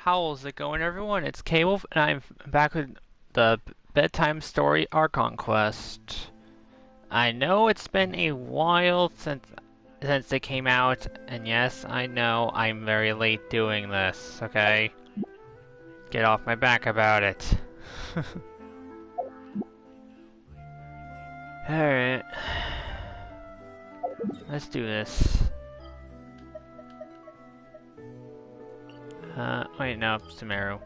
How's it going, everyone? It's Cable, and I'm back with the Bedtime Story Archon quest. I know it's been a while since it came out, and yes, I know I'm very late doing this, okay? Get off my back about it. Alright. Let's do this. Wait, no, Sumeru.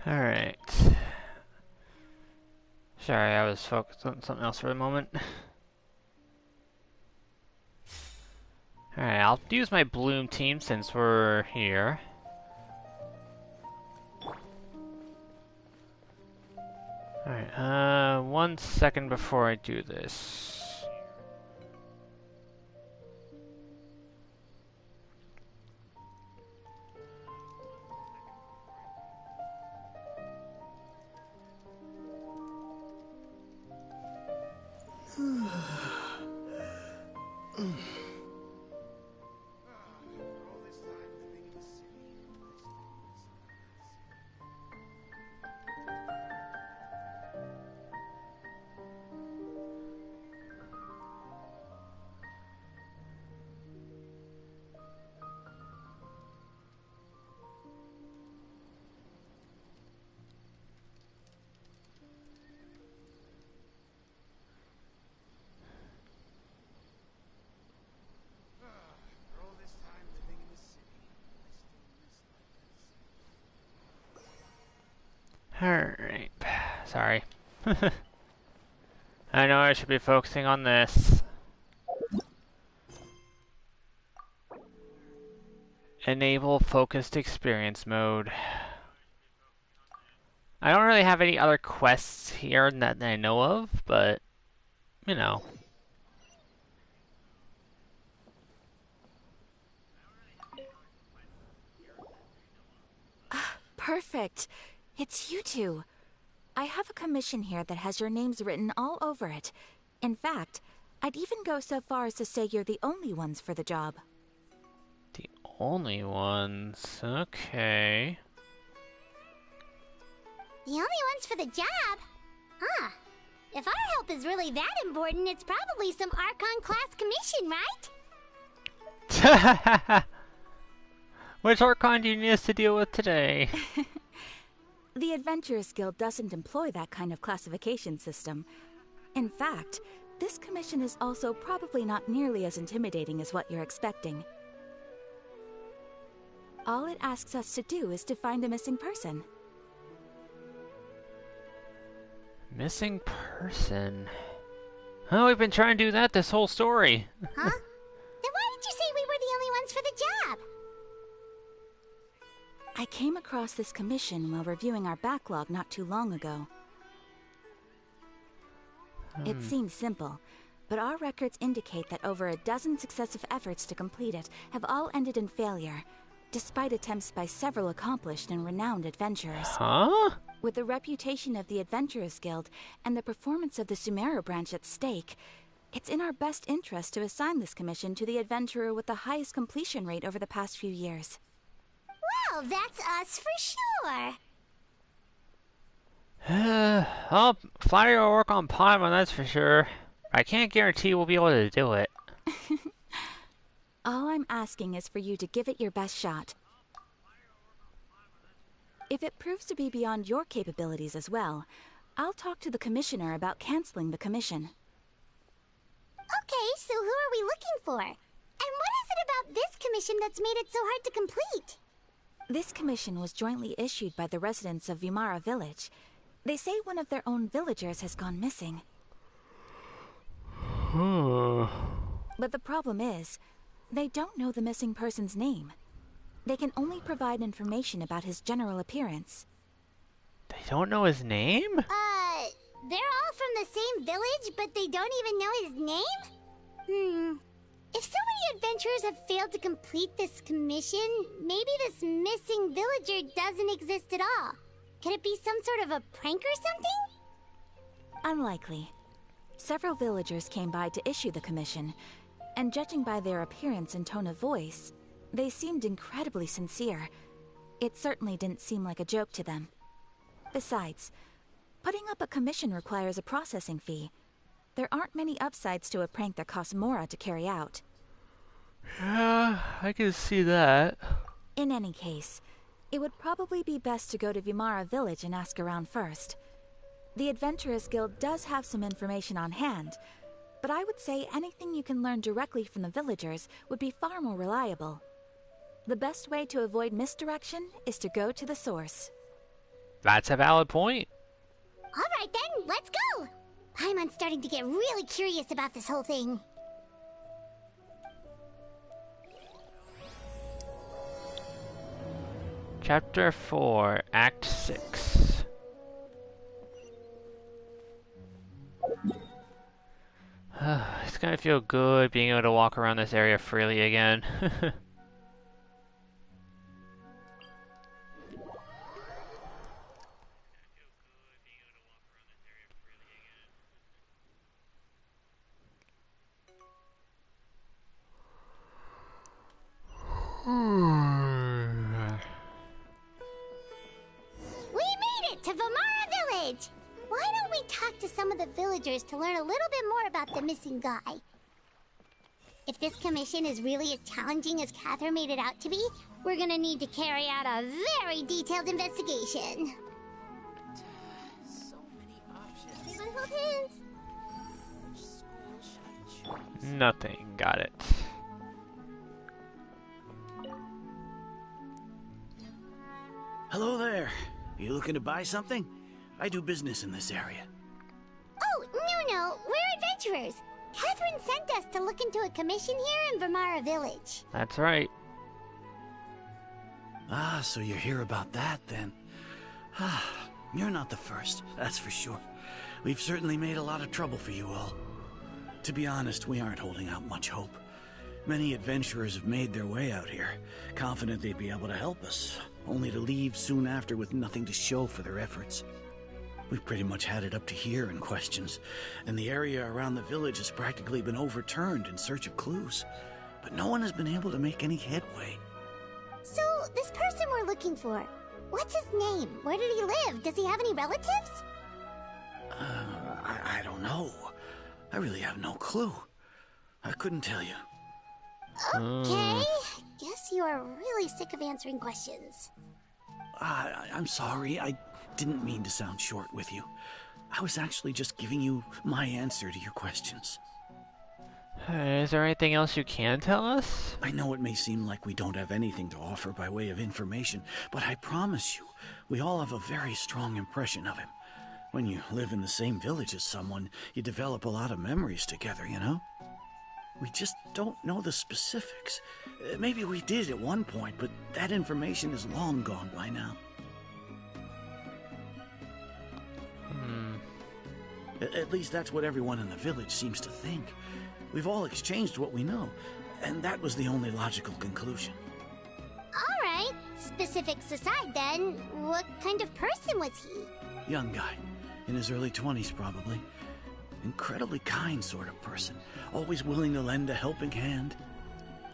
Alright. Sorry, I was focused on something else for a moment. Alright, I'll use my Bloom team since we're here. Alright, 1 second before I do this. Alright. Sorry. I know I should be focusing on this. Enable focused experience mode. I don't really have any other quests here that I know of, but, you know. Perfect. It's you two. I have a commission here that has your names written all over it. In fact, I'd even go so far as to say you're the only ones for the job. The only ones? Okay. The only ones for the job? Huh. If our help is really that important, it's probably some Archon class commission, right? Which Archon do you need us to deal with today? The Adventurers Guild doesn't employ that kind of classification system. In fact, this commission is also probably not nearly as intimidating as what you're expecting. All it asks us to do is to find a missing person. Missing person? Oh, we've been trying to do that this whole story. Huh? Then why did you say we were the only ones for the job? I came across this commission while reviewing our backlog not too long ago. It seems simple, but our records indicate that over a dozen successive efforts to complete it have all ended in failure, despite attempts by several accomplished and renowned adventurers. Huh? With the reputation of the Adventurers Guild and the performance of the Sumeru branch at stake, it's in our best interest to assign this commission to the adventurer with the highest completion rate over the past few years. Well, that's us for sure. I'll fly your work on Paimon, that's for sure. I can't guarantee we'll be able to do it. All I'm asking is for you to give it your best shot. If it proves to be beyond your capabilities as well, I'll talk to the commissioner about canceling the commission. Okay, so who are we looking for? And what is it about this commission that's made it so hard to complete? This commission was jointly issued by the residents of Vimara Village. They say one of their own villagers has gone missing. But the problem is, they don't know the missing person's name. They can only provide information about his general appearance. They don't know his name? They're all from the same village, but they don't even know his name? If so many adventurers have failed to complete this commission, maybe this missing villager doesn't exist at all. Could it be some sort of a prank or something? Unlikely. Several villagers came by to issue the commission, and judging by their appearance and tone of voice, they seemed incredibly sincere. It certainly didn't seem like a joke to them. Besides, putting up a commission requires a processing fee. There aren't many upsides to a prank that costs Mora to carry out. Yeah, I can see that. In any case, it would probably be best to go to Vimara Village and ask around first. The Adventurers Guild does have some information on hand, but I would say anything you can learn directly from the villagers would be far more reliable. The best way to avoid misdirection is to go to the source. That's a valid point. Alright then, let's go! Paimon's starting to get really curious about this whole thing. Chapter 4, Act 6. It's gonna feel good being able to walk around this area freely again. We made it to Vimara Village! Why don't we talk to some of the villagers to learn a little bit more about the missing guy? If this commission is really as challenging as Catherine made it out to be, we're gonna need to carry out a very detailed investigation. So many options. Everyone hold hands. Which school should I choose? Nothing. Got it. Hello there. You looking to buy something? I do business in this area. Oh, no, we're adventurers. Catherine sent us to look into a commission here in Vimara Village. That's right. Ah, so you hear about that then. Ah, you're not the first, that's for sure. We've certainly made a lot of trouble for you all. To be honest, we aren't holding out much hope. Many adventurers have made their way out here, confident they'd be able to help us, only to leave soon after with nothing to show for their efforts. We've pretty much had it up to here in questions, and the area around the village has practically been overturned in search of clues. But no one has been able to make any headway. So, this person we're looking for, what's his name? Where did he live? Does he have any relatives? I don't know. I really have no clue. I couldn't tell you. Okay, guess you are really sick of answering questions. I'm sorry, I didn't mean to sound short with you. I was actually just giving you my answer to your questions. Is there anything else you can tell us? I know it may seem like we don't have anything to offer by way of information, but I promise you, we all have a very strong impression of him. When you live in the same village as someone, you develop a lot of memories together, you know? We just don't know the specifics. Maybe we did at one point, but that information is long gone by now. At least that's what everyone in the village seems to think. We've all exchanged what we know, and that was the only logical conclusion. Alright, specifics aside then, what kind of person was he? Young guy, in his early 20s probably. Incredibly kind sort of person, always willing to lend a helping hand.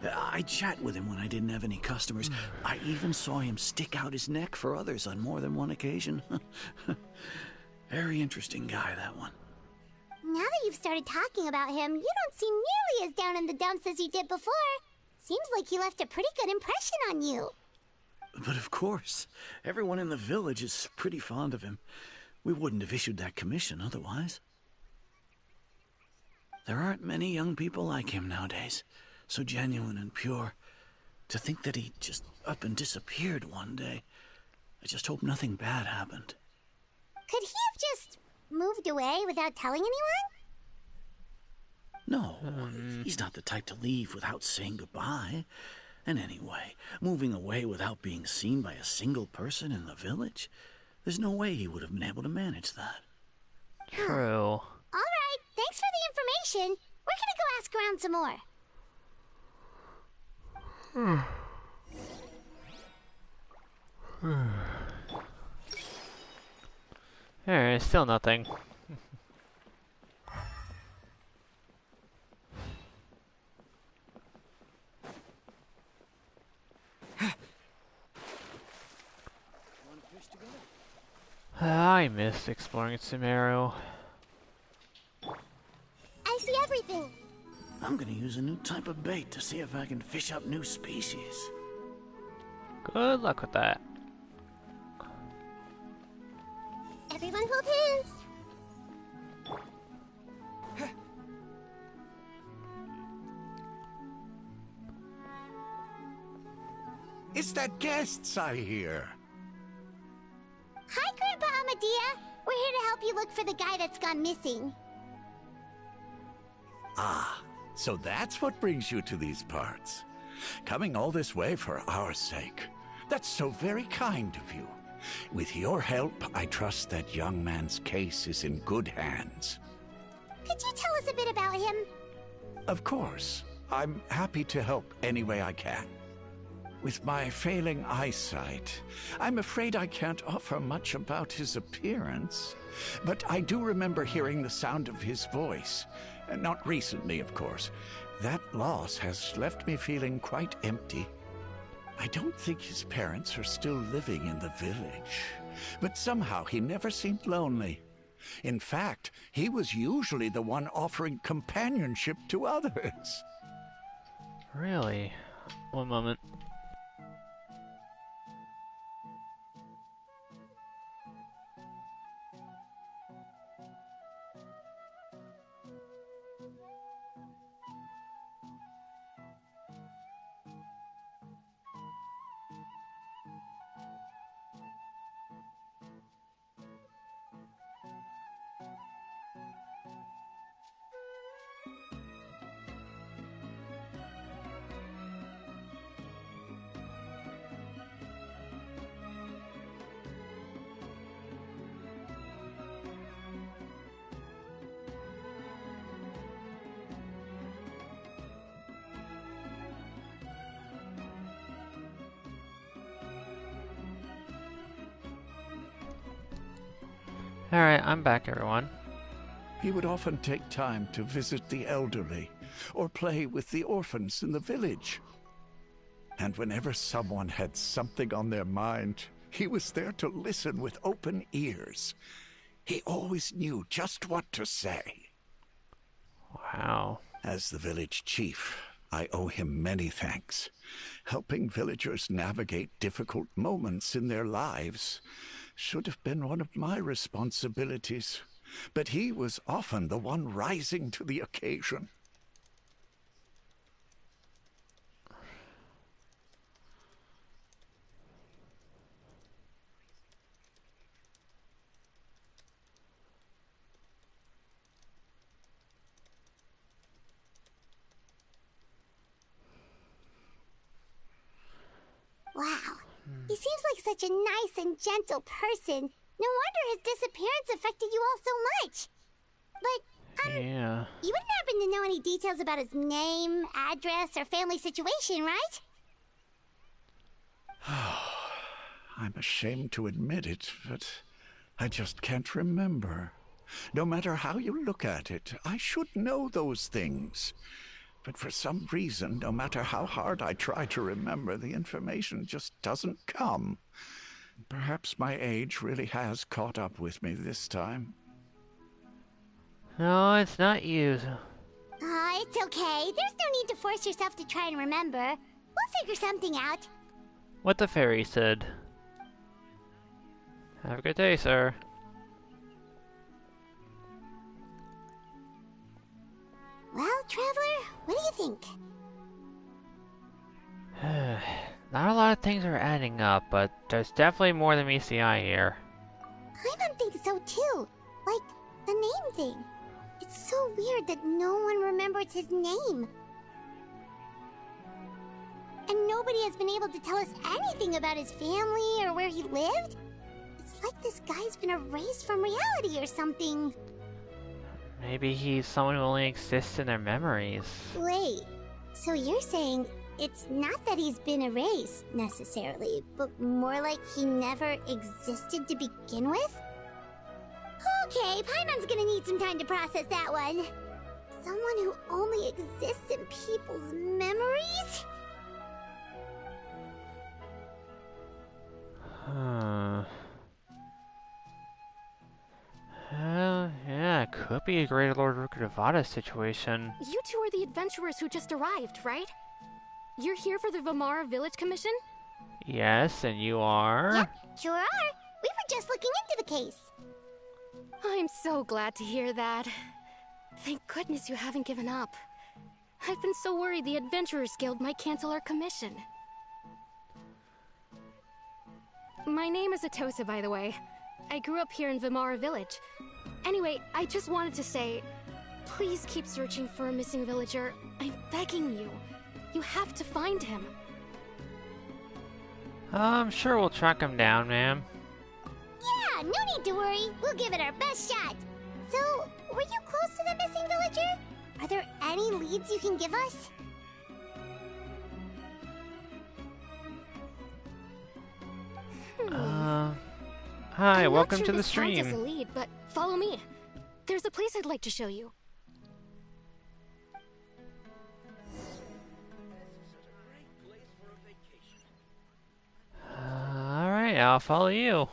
I'd chat with him when I didn't have any customers. I even saw him stick out his neck for others on more than one occasion. Very interesting guy, that one. Now that you've started talking about him, you don't seem nearly as down in the dumps as you did before. Seems like he left a pretty good impression on you. But of course, everyone in the village is pretty fond of him. We wouldn't have issued that commission otherwise. There aren't many young people like him nowadays, so genuine and pure. To think that he just up and disappeared one day. I just hope nothing bad happened. Could he have just moved away without telling anyone? No, he's not the type to leave without saying goodbye. And anyway, moving away without being seen by a single person in the village, there's no way he would have been able to manage that. True. Alright, thanks for the information. We're gonna go ask around some more. Alright, still nothing. I missed exploring Sumeru. I see everything. I'm gonna use a new type of bait to see if I can fish up new species. Good luck with that. Everyone hold hands. Is that guests I hear? Hi, Grandpa Amadea. We're here to help you look for the guy that's gone missing. Ah, so that's what brings you to these parts. Coming all this way for our sake. That's so very kind of you. With your help, I trust that young man's case is in good hands. Could you tell us a bit about him? Of course. I'm happy to help any way I can. With my failing eyesight, I'm afraid I can't offer much about his appearance. But I do remember hearing the sound of his voice. Not recently, of course. That loss has left me feeling quite empty. I don't think his parents are still living in the village. But somehow he never seemed lonely. In fact, he was usually the one offering companionship to others. Really? One moment. Alright, I'm back, everyone. He would often take time to visit the elderly or play with the orphans in the village. And whenever someone had something on their mind, he was there to listen with open ears. He always knew just what to say. Wow. As the village chief, I owe him many thanks. Helping villagers navigate difficult moments in their lives should have been one of my responsibilities, but he was often the one rising to the occasion. Wow. He seems like such a nice and gentle person. No wonder his disappearance affected you all so much. But, Yeah. you wouldn't happen to know any details about his name, address, or family situation, right? I'm ashamed to admit it, but I just can't remember. No matter how you look at it, I should know those things. But for some reason, no matter how hard I try to remember, the information just doesn't come. Perhaps my age really has caught up with me this time. No, it's not you. It's okay. There's no need to force yourself to try and remember. We'll figure something out. What the fairy said. Have a good day, sir. Well, Traveler, what do you think? Not a lot of things are adding up, but there's definitely more than meets the eye here. I don't think so too. Like, the name thing. It's so weird that no one remembers his name. And nobody has been able to tell us anything about his family or where he lived. It's like this guy's been erased from reality or something. Maybe he's someone who only exists in their memories. Wait, so you're saying it's not that he's been erased, necessarily, but more like he never existed to begin with? Okay, Paimon's gonna need some time to process that one. Someone who only exists in people's memories? Yeah, it could be a Great Lord Rukadavada situation. You two are the adventurers who just arrived, right? You're here for the Vamara Village Commission? Yes, and you are? Yep, sure are. We were just looking into the case. I'm so glad to hear that. Thank goodness you haven't given up. I've been so worried the Adventurers Guild might cancel our commission. My name is Atosa, by the way. I grew up here in Vamara Village. Anyway, I just wanted to say, please keep searching for a missing villager. I'm begging you. You have to find him. I'm sure we'll track him down, ma'am. Yeah, no need to worry. We'll give it our best shot. So, were you close to the missing villager? Are there any leads you can give us? Hi, I'm welcome not sure to the this counts as a stream. lead, but follow me. There's a place I'd like to show you. Alright, I'll follow you.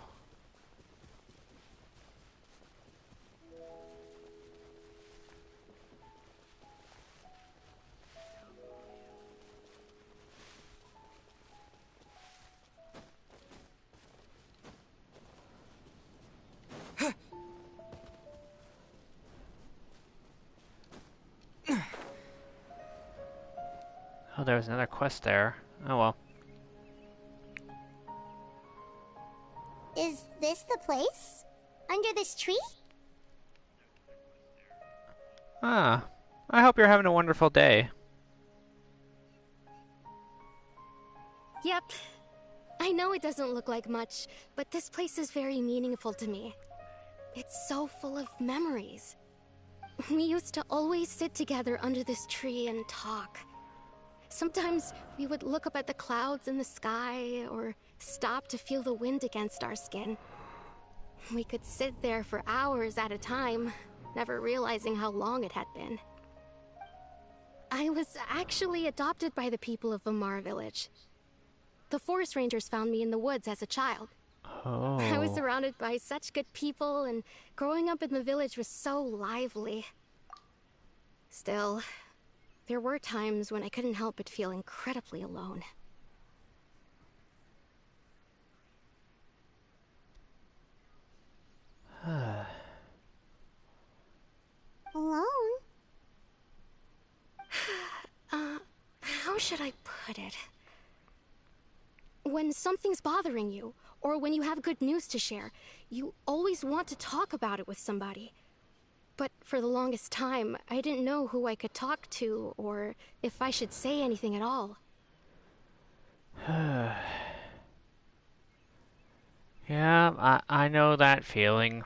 Oh, there was another quest there. Oh well. Is this the place? Under this tree? Ah, I hope you're having a wonderful day. Yep. I know it doesn't look like much, but this place is very meaningful to me. It's so full of memories. We used to always sit together under this tree and talk. Sometimes we would look up at the clouds in the sky, or stop to feel the wind against our skin. We could sit there for hours at a time, never realizing how long it had been. I was actually adopted by the people of Vamara Village. The forest rangers found me in the woods as a child. Oh. I was surrounded by such good people, and growing up in the village was so lively. Still, there were times when I couldn't help but feel incredibly alone. Alone? How should I put it? When something's bothering you, or when you have good news to share, you always want to talk about it with somebody. But for the longest time, I didn't know who I could talk to, or if I should say anything at all. Yeah, I know that feeling.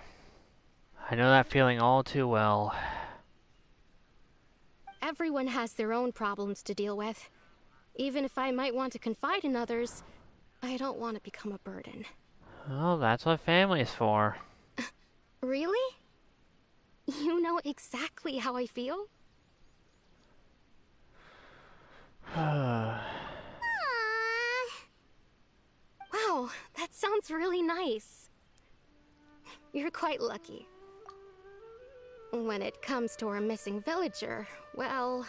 I know that feeling all too well. Everyone has their own problems to deal with. Even if I might want to confide in others, I don't want to become a burden. Oh, that's what family's for. Really? You know exactly how I feel? Aww. Wow, that sounds really nice. You're quite lucky. When it comes to our missing villager, well,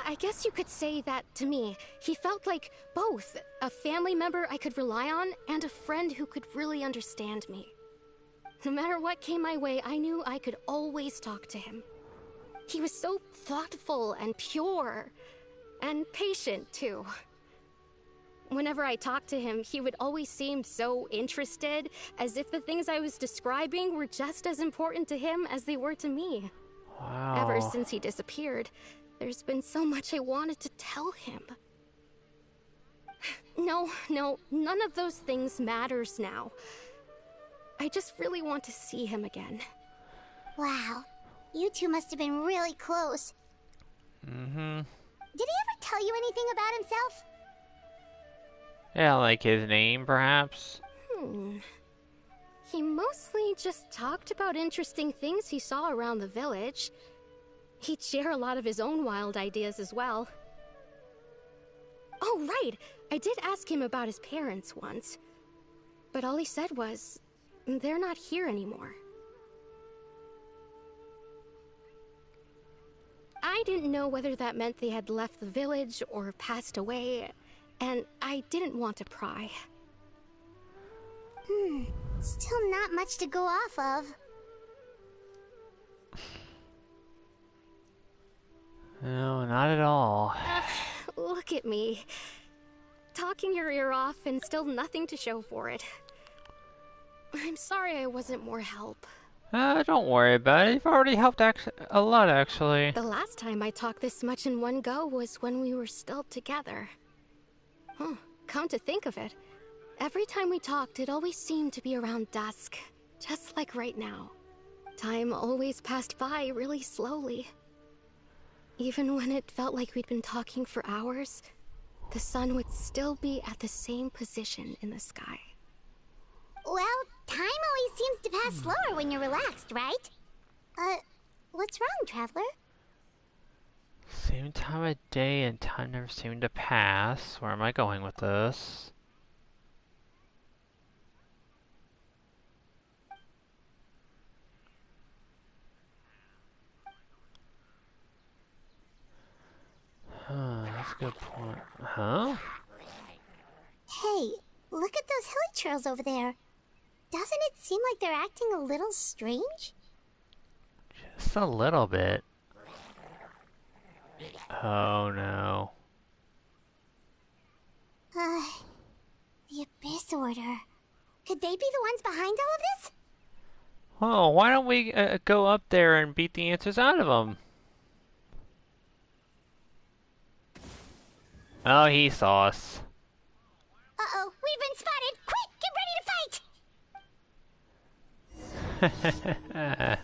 I guess you could say that to me. He felt like both a family member I could rely on and a friend who could really understand me. No matter what came my way, I knew I could always talk to him. He was so thoughtful and pure. And patient, too. Whenever I talked to him, he would always seem so interested, as if the things I was describing were just as important to him as they were to me. Wow. Ever since he disappeared, there's been so much I wanted to tell him. No, none of those things matters now. I just really want to see him again. Wow. You two must have been really close. Mm-hmm. Did he ever tell you anything about himself? Yeah, like his name, perhaps? He mostly just talked about interesting things he saw around the village. He'd share a lot of his own wild ideas as well. Oh, right! I did ask him about his parents once. But all he said was, they're not here anymore. I didn't know whether that meant they had left the village or passed away, and I didn't want to pry. Still not much to go off of. No, not at all. Look at me. Talking your ear off and still nothing to show for it. I'm sorry I wasn't more help. Don't worry about it. You've already helped a lot, actually. The last time I talked this much in one go was when we were still together. Come to think of it, every time we talked, it always seemed to be around dusk, just like right now. Time always passed by really slowly. Even when it felt like we'd been talking for hours, the sun would still be at the same position in the sky. Well, time always seems to pass slower when you're relaxed, right? What's wrong, Traveler? Same time of day and time never seemed to pass. Where am I going with this? That's a good point. Huh? Hey, look at those hilly trails over there. Doesn't it seem like they're acting a little strange? Just a little bit. Oh no. The Abyss Order. Could they be the ones behind all of this? Oh, why don't we go up there and beat the answers out of them? Oh, he saw us. Uh-oh, we've been spotted! Quick, get ready to fight!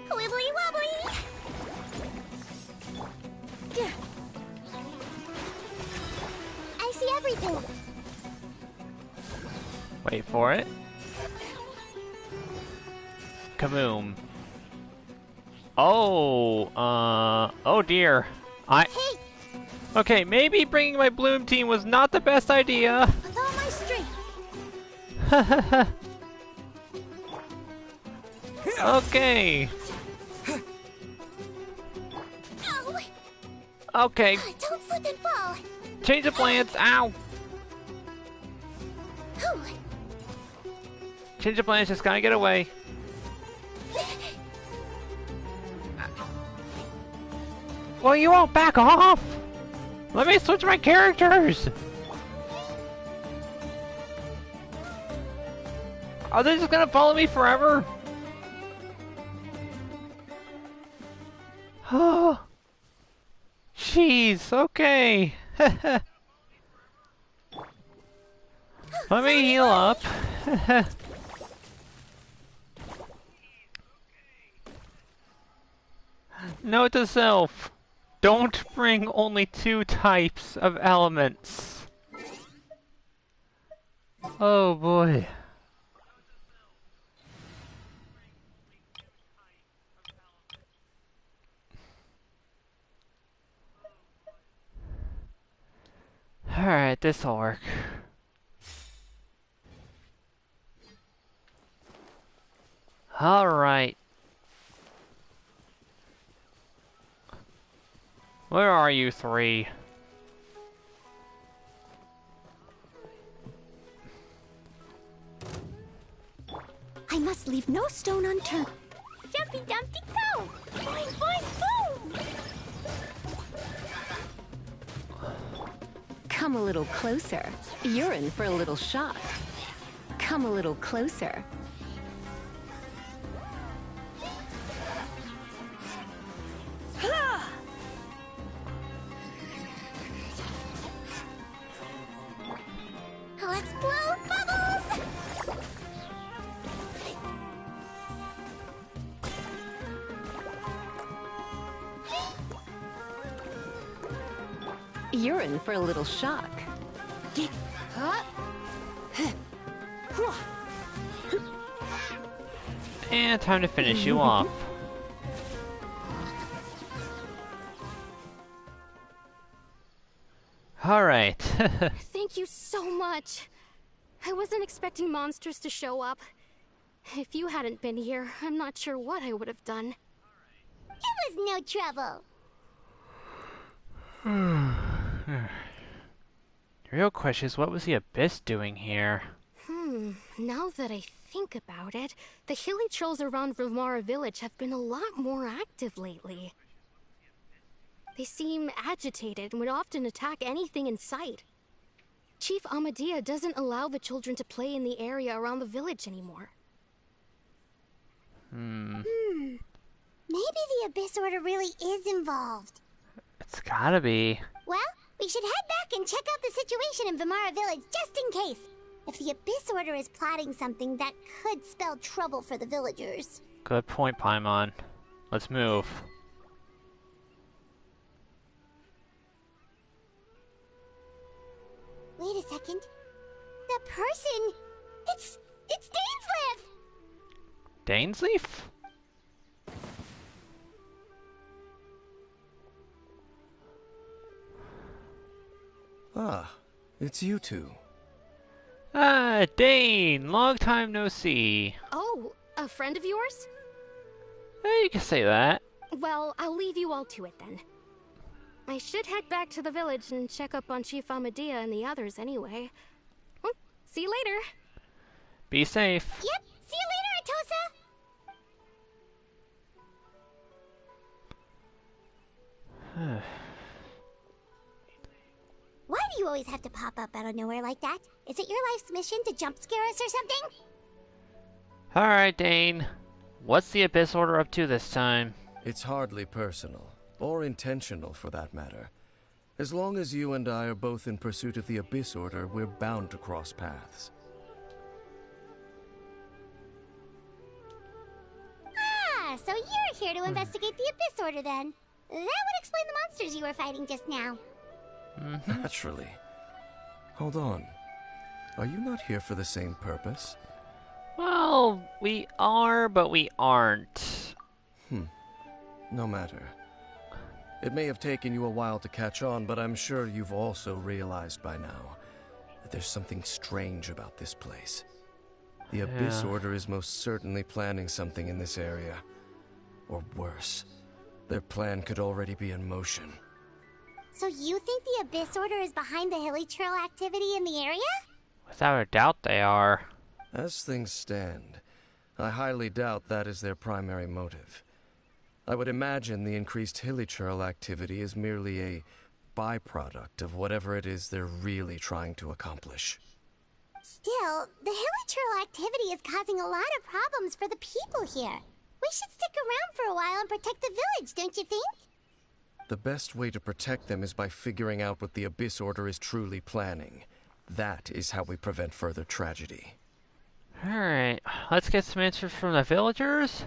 Wibbly wobbly! I see everything. Wait for it. Kaboom. Oh, oh dear. Hey, Okay, maybe bringing my Bloom team was not the best idea. with all my strength. Okay. Ow! Okay, Don't slip and fall. change of plans. Ow. Ooh. Change of plans, just gotta get away. Well, you won't back off! Let me switch my characters! Are they just gonna follow me forever? Oh, jeez, okay. Let me heal up. Note to self. Don't bring only 2 types of elements. Oh boy. Alright, this'll work. Alright. Where are you 3? I must leave no stone unturned. Humpty Dumpty go! Boing, boing, boom! Come a little closer. You're in for a little shock. Come a little closer. Let's blow bubbles! You're in for a little shock. And time to finish you off. Alright. Thank you so much. I wasn't expecting monsters to show up. If you hadn't been here, I'm not sure what I would have done. It was no trouble. The real question is, what was the Abyss doing here? Now that I think about it, the hilly trolls around Vilmara village have been a lot more active lately. They seem agitated and would often attack anything in sight. Chief Amadea doesn't allow the children to play in the area around the village anymore. Maybe the Abyss Order really is involved. It's gotta be. Well, we should head back and check out the situation in Vilmara village just in case. If the Abyss Order is plotting something, that could spell trouble for the villagers. Good point, Paimon. Let's move. Wait a second. That person! It's Dainsleif! Dainsleif? Ah, it's you two. Ah, Dane! Long time no see. Oh, a friend of yours? You can say that. Well, I'll leave you all to it then. I should head back to the village and check up on Chief Amadea and the others anyway. Well, see you later. Be safe. Yep, see you later, Atosa! Why do you always have to pop up out of nowhere like that? Is it your life's mission to jump scare us or something? Alright, Dane. What's the Abyss Order up to this time? It's hardly personal, or intentional for that matter. As long as you and I are both in pursuit of the Abyss Order, we're bound to cross paths. Ah, so you're here to investigate the Abyss Order then. That would explain the monsters you were fighting just now. Naturally. Hold on. Are you not here for the same purpose? Well, we are, but we aren't. No matter. It may have taken you a while to catch on, but I'm sure you've also realized by now that there's something strange about this place. The Abyss Order is most certainly planning something in this area. Or worse, their plan could already be in motion. So you think the Abyss Order is behind the hilly trail activity in the area? Without a doubt they are. As things stand, I highly doubt that is their primary motive. I would imagine the increased hilichurl activity is merely a byproduct of whatever it is they're really trying to accomplish. Still, the hilichurl activity is causing a lot of problems for the people here. We should stick around for a while and protect the village, don't you think? The best way to protect them is by figuring out what the Abyss Order is truly planning. That is how we prevent further tragedy. Alright, let's get some answers from the villagers.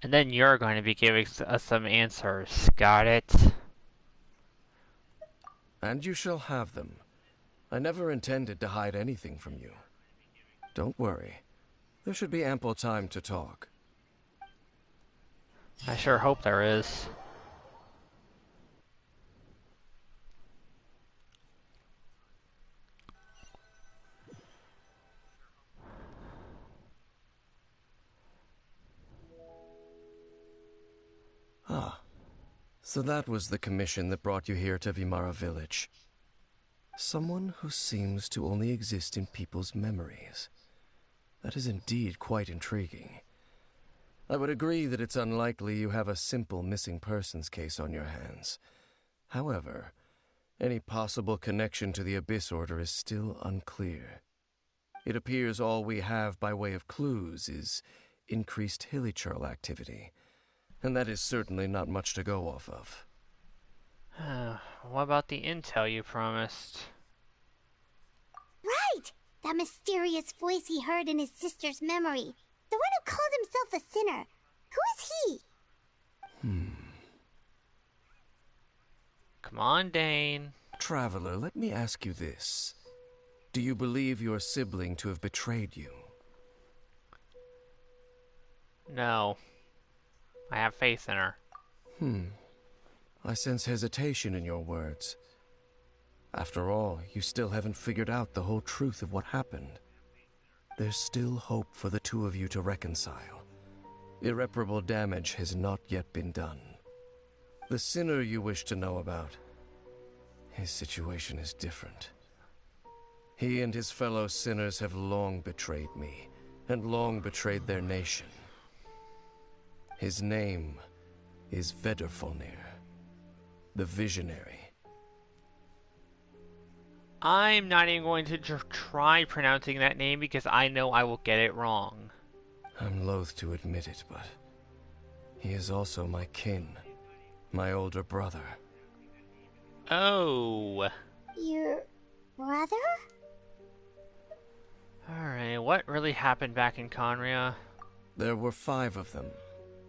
And then you're going to be giving us some answers. Got it? And you shall have them. I never intended to hide anything from you. Don't worry. There should be ample time to talk. I sure hope there is. Ah, so that was the commission that brought you here to Vilmara village. Someone who seems to only exist in people's memories. That is indeed quite intriguing. I would agree that it's unlikely you have a simple missing persons case on your hands. However, any possible connection to the Abyss Order is still unclear. It appears all we have by way of clues is increased hilichurl activity, and that is certainly not much to go off of. What about the intel you promised? Right! That mysterious voice he heard in his sister's memory. The one who called himself a sinner. Who is he? Come on, Dane. Traveler, let me ask you this. Do you believe your sibling to have betrayed you? No. I have faith in her. I sense hesitation in your words. After all, you still haven't figured out the whole truth of what happened. There's still hope for the two of you to reconcile. Irreparable damage has not yet been done. The sinner you wish to know about, his situation is different. He and his fellow sinners have long betrayed me, and long betrayed their nation. His name is Vedrfolnir, the Visionary. I'm not even going to try pronouncing that name because I know I will get it wrong. I'm loath to admit it, but he is also my kin, my older brother. Oh. Your brother? Alright, what really happened back in Conria? There were 5 of them,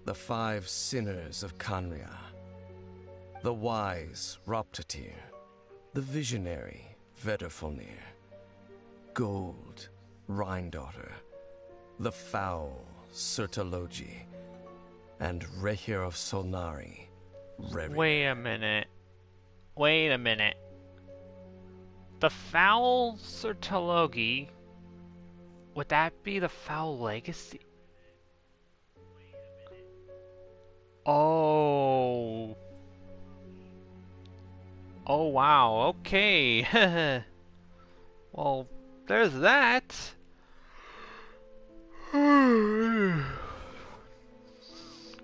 the 5 sinners of Conria. The wise, Roptatir. The visionary, Vedrfolnir. Gold, Rhindaughter. The foul, Sertologi. And Rehir of Solnari, Reri. Wait a minute. Wait a minute. The foul Sertologi, would that be the foul legacy? Oh. Oh wow, okay. Well, there's that.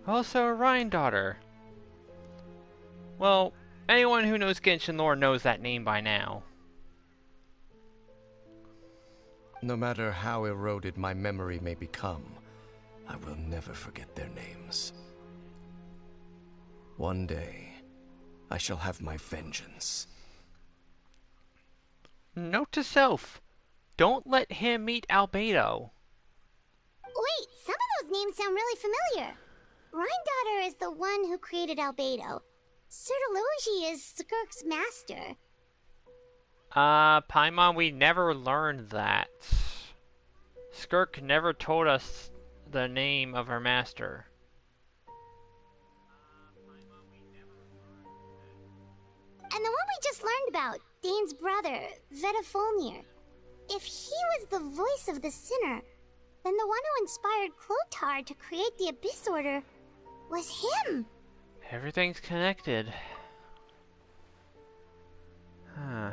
Also a Rhindaughter. Well, anyone who knows Genshin lore knows that name by now. No matter how eroded my memory may become, I will never forget their names. One day, I shall have my vengeance. Note to self, don't let him meet Albedo. Wait, some of those names sound really familiar. Rhindaughter is the one who created Albedo. Sertologi is Skirk's master. Paimon, we never learned that. Skirk never told us the name of her master. And the one we just learned about, Dane's brother, Vedrfolnir. If he was the voice of the sinner, then the one who inspired Clothar to create the Abyss Order was him. Everything's connected. Huh.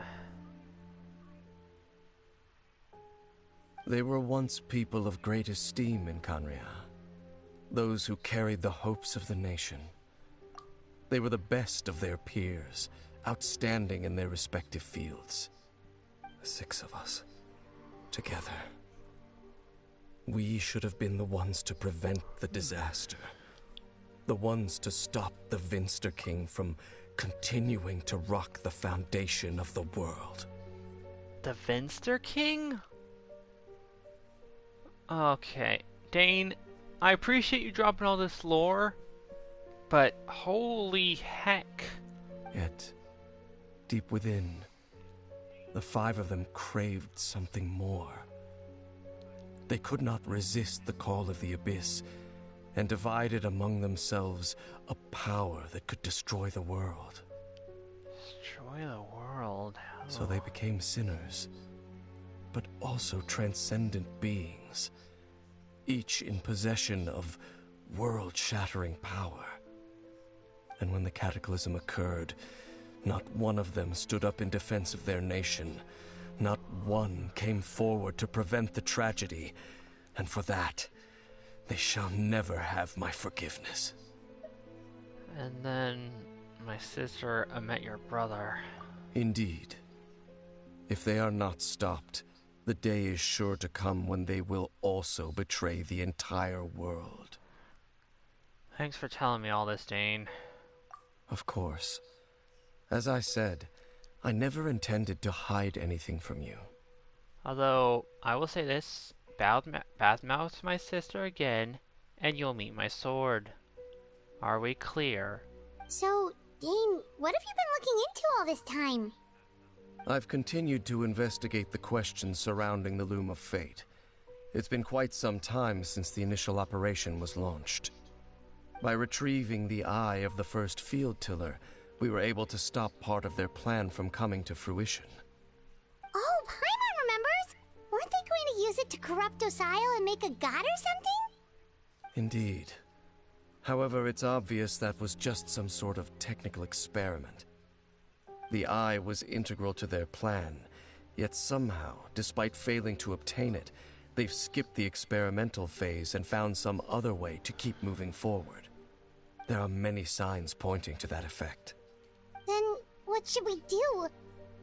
They were once people of great esteem in Conria. Those who carried the hopes of the nation. They were the best of their peers, outstanding in their respective fields. The 6 of us, together. We should have been the ones to prevent the disaster. The ones to stop the Vinster King from continuing to rock the foundation of the world. The Vinster King? Okay. Dane, I appreciate you dropping all this lore, but holy heck. Yet, deep within, the 5 of them craved something more. They could not resist the call of the Abyss, and divided among themselves a power that could destroy the world. Destroy the world? So they became sinners, but also transcendent beings, each in possession of world-shattering power. And when the cataclysm occurred, not one of them stood up in defense of their nation. Not one came forward to prevent the tragedy. And for that, they shall never have my forgiveness. And then my sister met your brother. Indeed. If they are not stopped, the day is sure to come when they will also betray the entire world. Thanks for telling me all this, Dane. Of course. As I said, I never intended to hide anything from you. Although, I will say this, badmouth my sister again, and you'll meet my sword. Are we clear? So, Dane, what have you been looking into all this time? I've continued to investigate the questions surrounding the Loom of Fate. It's been quite some time since the initial operation was launched. By retrieving the eye of the first field tiller, we were able to stop part of their plan from coming to fruition. Oh, Paimon remembers! Weren't they going to use it to corrupt Osile and make a god or something? Indeed. However, it's obvious that was just some sort of technical experiment. The eye was integral to their plan, yet somehow, despite failing to obtain it, they've skipped the experimental phase and found some other way to keep moving forward. There are many signs pointing to that effect. Then what should we do?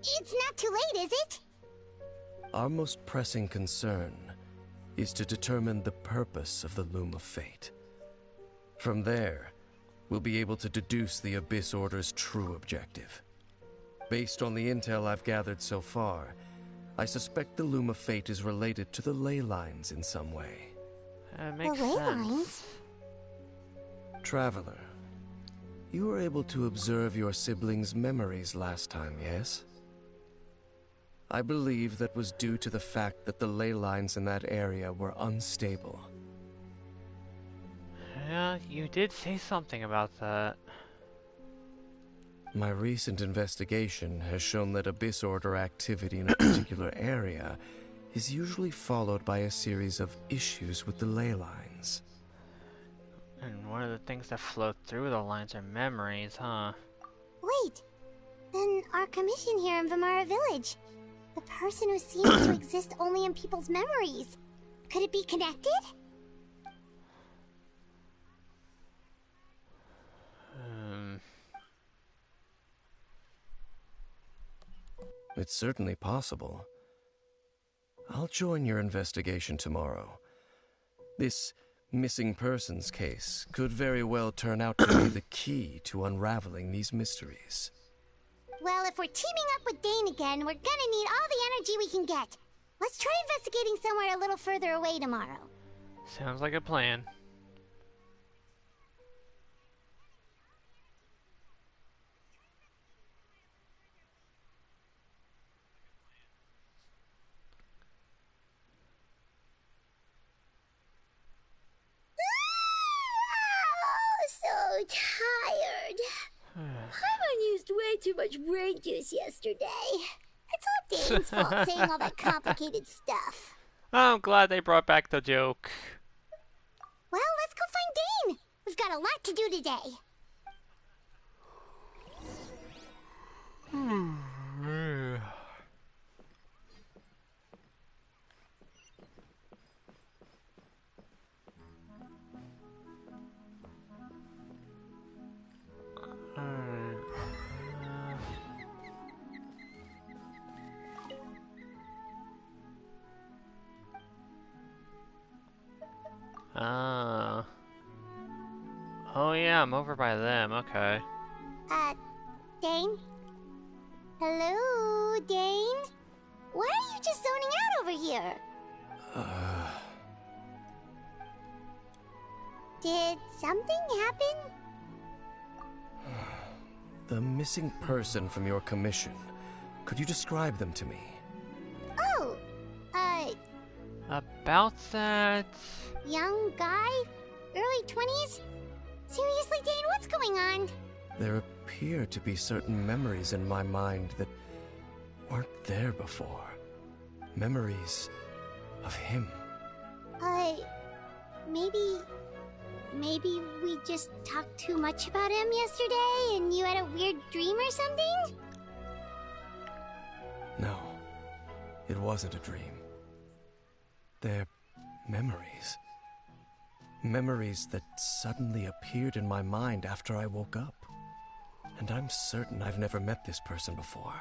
It's not too late, is it? Our most pressing concern is to determine the purpose of the Loom of Fate. From there, we'll be able to deduce the Abyss Order's true objective. Based on the intel I've gathered so far, I suspect the Loom of Fate is related to the ley lines in some way. Makes The ley sense. lines? Traveler, you were able to observe your siblings' memories last time, yes? I believe that was due to the fact that the ley lines in that area were unstable. Yeah, you did say something about that. My recent investigation has shown that Abyss Order activity in a particular area is usually followed by a series of issues with the ley lines. And one of the things that flow through the lines are memories, huh? Wait, then our commission here in Vimara Village. The person who seems to exist only in people's memories. Could it be connected? It's certainly possible. I'll join your investigation tomorrow. This missing persons case could very well turn out to be the key to unraveling these mysteries. Well, if we're teaming up with Dane again, we're gonna need all the energy we can get. Let's try investigating somewhere a little further away tomorrow. Sounds like a plan. Oh, so tired. Paimon used way too much brain juice yesterday. It's all Dane's fault saying all that complicated stuff. I'm glad they brought back the joke. Well, let's go find Dane. We've got a lot to do today. Oh yeah, I'm over by them, okay. Dane? Hello, Dane? Why are you just zoning out over here? Did something happen? The missing person from your commission. Could you describe them to me? Oh, About that... young guy? Early 20s? Seriously, Dane, what's going on? There appear to be certain memories in my mind that weren't there before. Memories of him. Maybe we just talked too much about him yesterday and you had a weird dream or something? No, it wasn't a dream. They're memories. Memories that suddenly appeared in my mind after I woke up. And I'm certain I've never met this person before.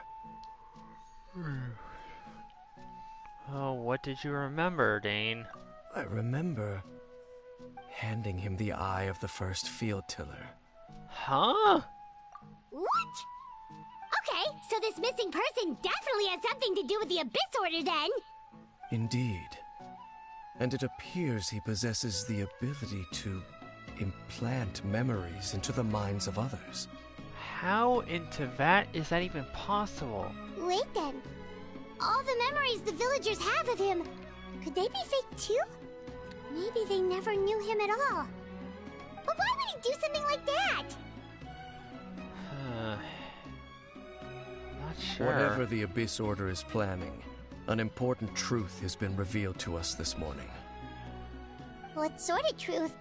Oh, what did you remember, Dane? I remember handing him the eye of the first field tiller. Huh? What? Okay, so this missing person definitely has something to do with the Abyss Order then. Indeed. And it appears he possesses the ability to implant memories into the minds of others. How into that is that even possible? Wait then. All the memories the villagers have of him, could they be fake too? Maybe they never knew him at all. But why would he do something like that? Not sure. Whatever the Abyss Order is planning, an important truth has been revealed to us this morning. What sort of truth?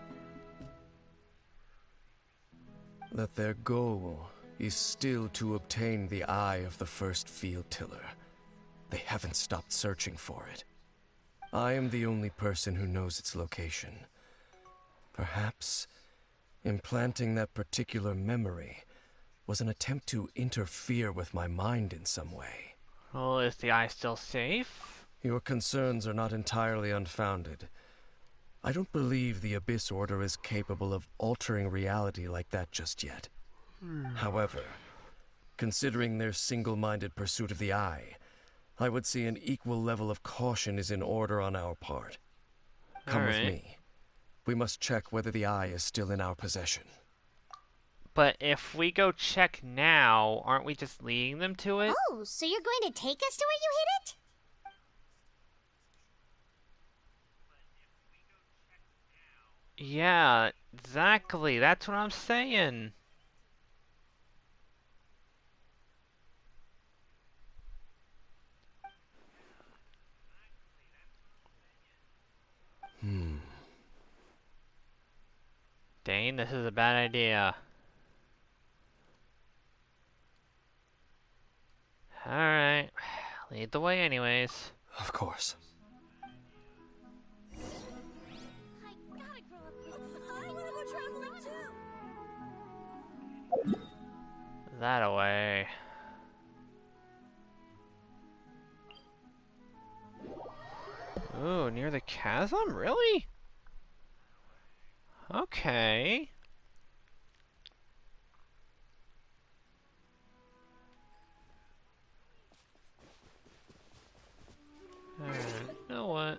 That their goal is still to obtain the eye of the first field tiller. They haven't stopped searching for it. I am the only person who knows its location. Perhaps implanting that particular memory was an attempt to interfere with my mind in some way. Well, is the eye still safe? Your concerns are not entirely unfounded. I don't believe the Abyss Order is capable of altering reality like that just yet. However, considering their single-minded pursuit of the eye, I would say an equal level of caution is in order on our part. Come with me. We must check whether the eye is still in our possession. But if we go check now, aren't we just leading them to it? Oh, so you're going to take us to where you hid it? Yeah, exactly. That's what I'm saying. Dane, this is a bad idea. Alright, lead the way anyways. Of course. I gotta grow up. I wanna go traveling too. That away. Ooh, near the chasm? Really? Okay. Alright, you know what?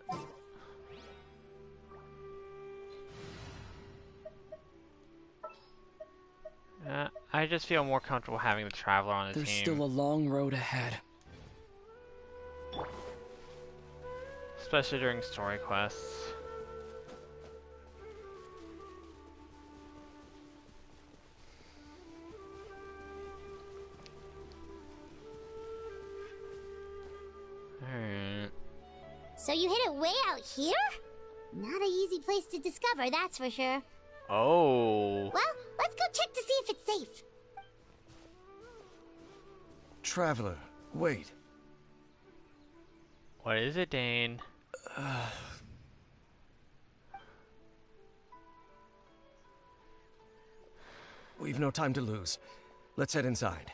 I just feel more comfortable having the Traveler on the There's team. still a long road ahead. Especially during story quests. Alright. So you hid it way out here? Not an easy place to discover, that's for sure. Oh. Well, let's go check to see if it's safe. Traveler, wait. What is it, Dane? We've no time to lose. Let's head inside.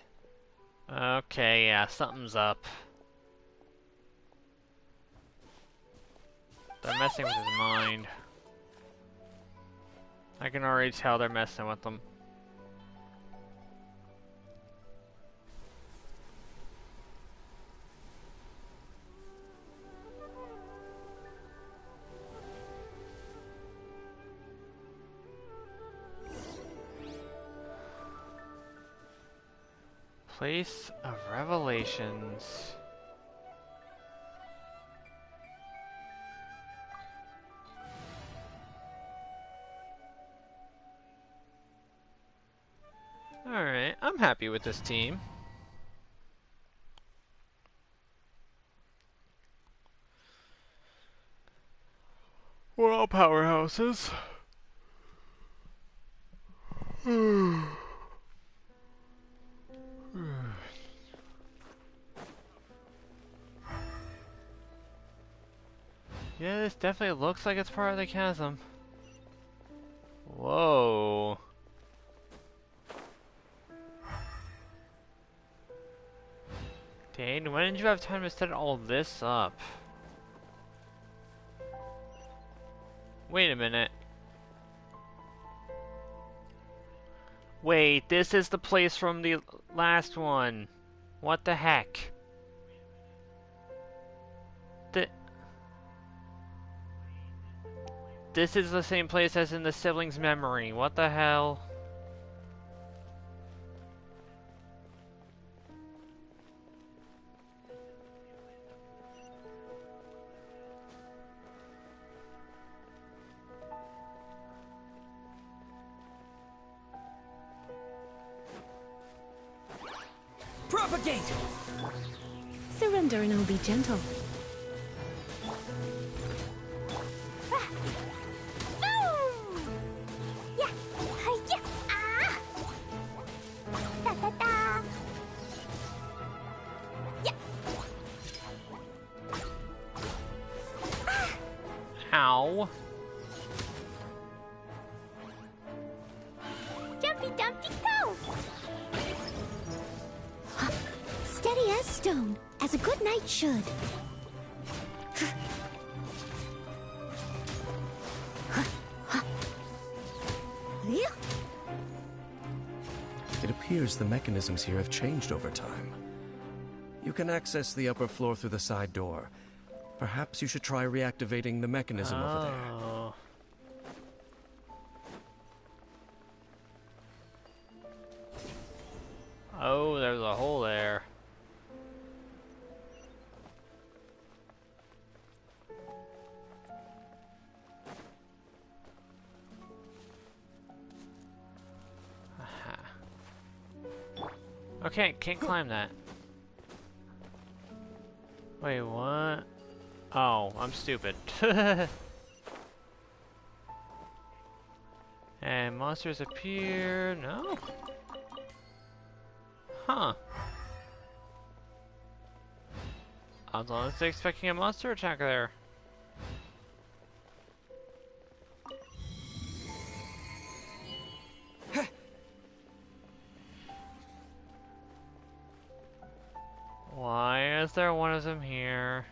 Okay, yeah, something's up. They're messing with his mind. I can already tell they're messing with him. Place of Revelations. Alright, I'm happy with this team. We're all powerhouses. Yeah, this definitely looks like it's part of the chasm. Jade, when did you have time to set all this up? Wait a minute. Wait, this is the place from the last one. What the heck? This is the same place as in the siblings' memory. What the hell? Propagate! Surrender and I'll be gentle. Ow. Jumpy Dumpty go! Steady as stone, as a good knight should. It appears the mechanisms here have changed over time. You can access the upper floor through the side door. Perhaps you should try reactivating the mechanism over there. Oh, there's a hole there. Okay, can't climb that. Wait, what? Oh, I'm stupid. And monsters appear. No? Huh. I was honestly expecting a monster attack there. Why is there one of them here?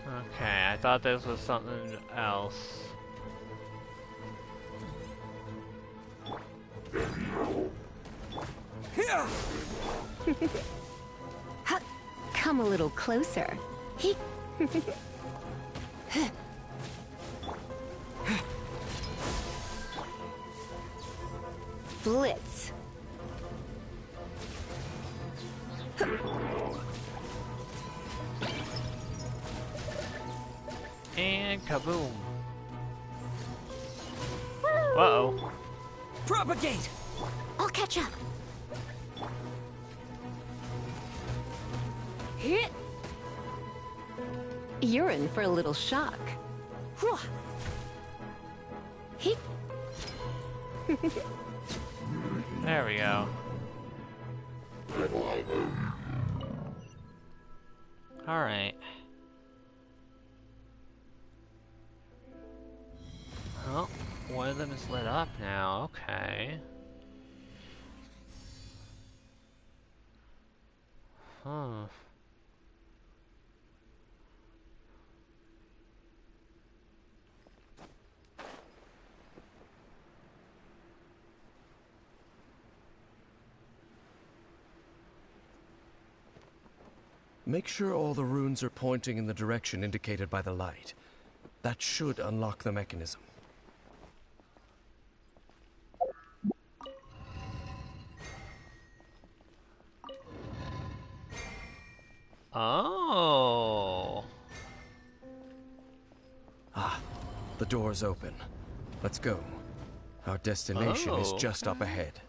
Okay, I thought this was something else. Come a little closer. Blitz. And kaboom. Uh-oh. Propagate! I'll catch up. You're in for a little shock. There we go. Alright. Oh, one of them is lit up now, okay. Huh. Make sure all the runes are pointing in the direction indicated by the light. That should unlock the mechanism. Oh. Ah, the door's open. Let's go. Our destination is just up ahead.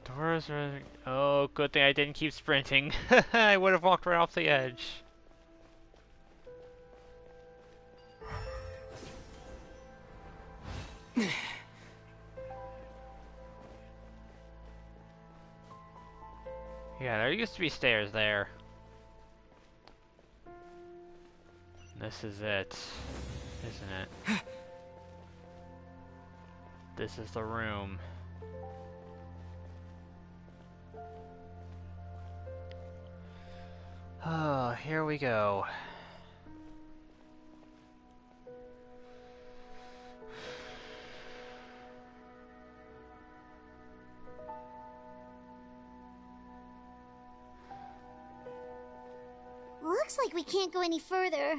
Doors are... Oh, good thing I didn't keep sprinting. I would have walked right off the edge. Yeah, there used to be stairs there. This is it, isn't it? This is the room. Oh, here we go. Looks like we can't go any further.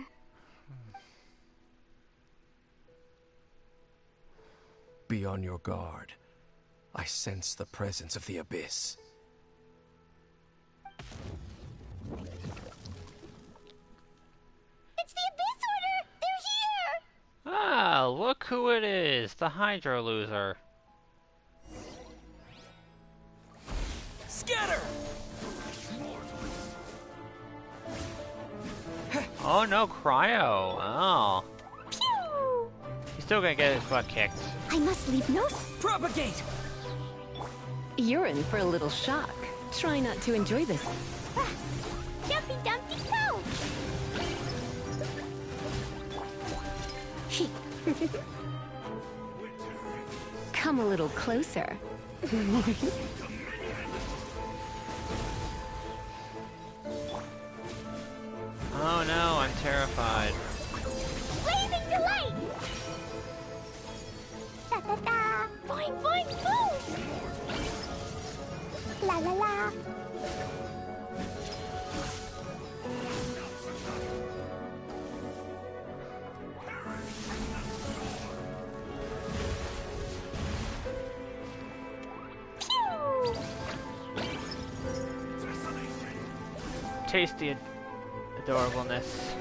Be on your guard. I sense the presence of the Abyss. It's the Abyss Order! They're here! Ah, look who it is! The Hydro loser. Scatter! Oh no, Cryo. Oh. Pew! He's still gonna get his butt kicked. I must leave no... Propagate! You're in for a little shock. Try not to enjoy this. Ah, Jumpy Dumpty Go! Come a little closer. Oh no, I'm terrified. Blazing delight! Da da da! Boing boing boom! La la la! Pew! Tasty adorableness.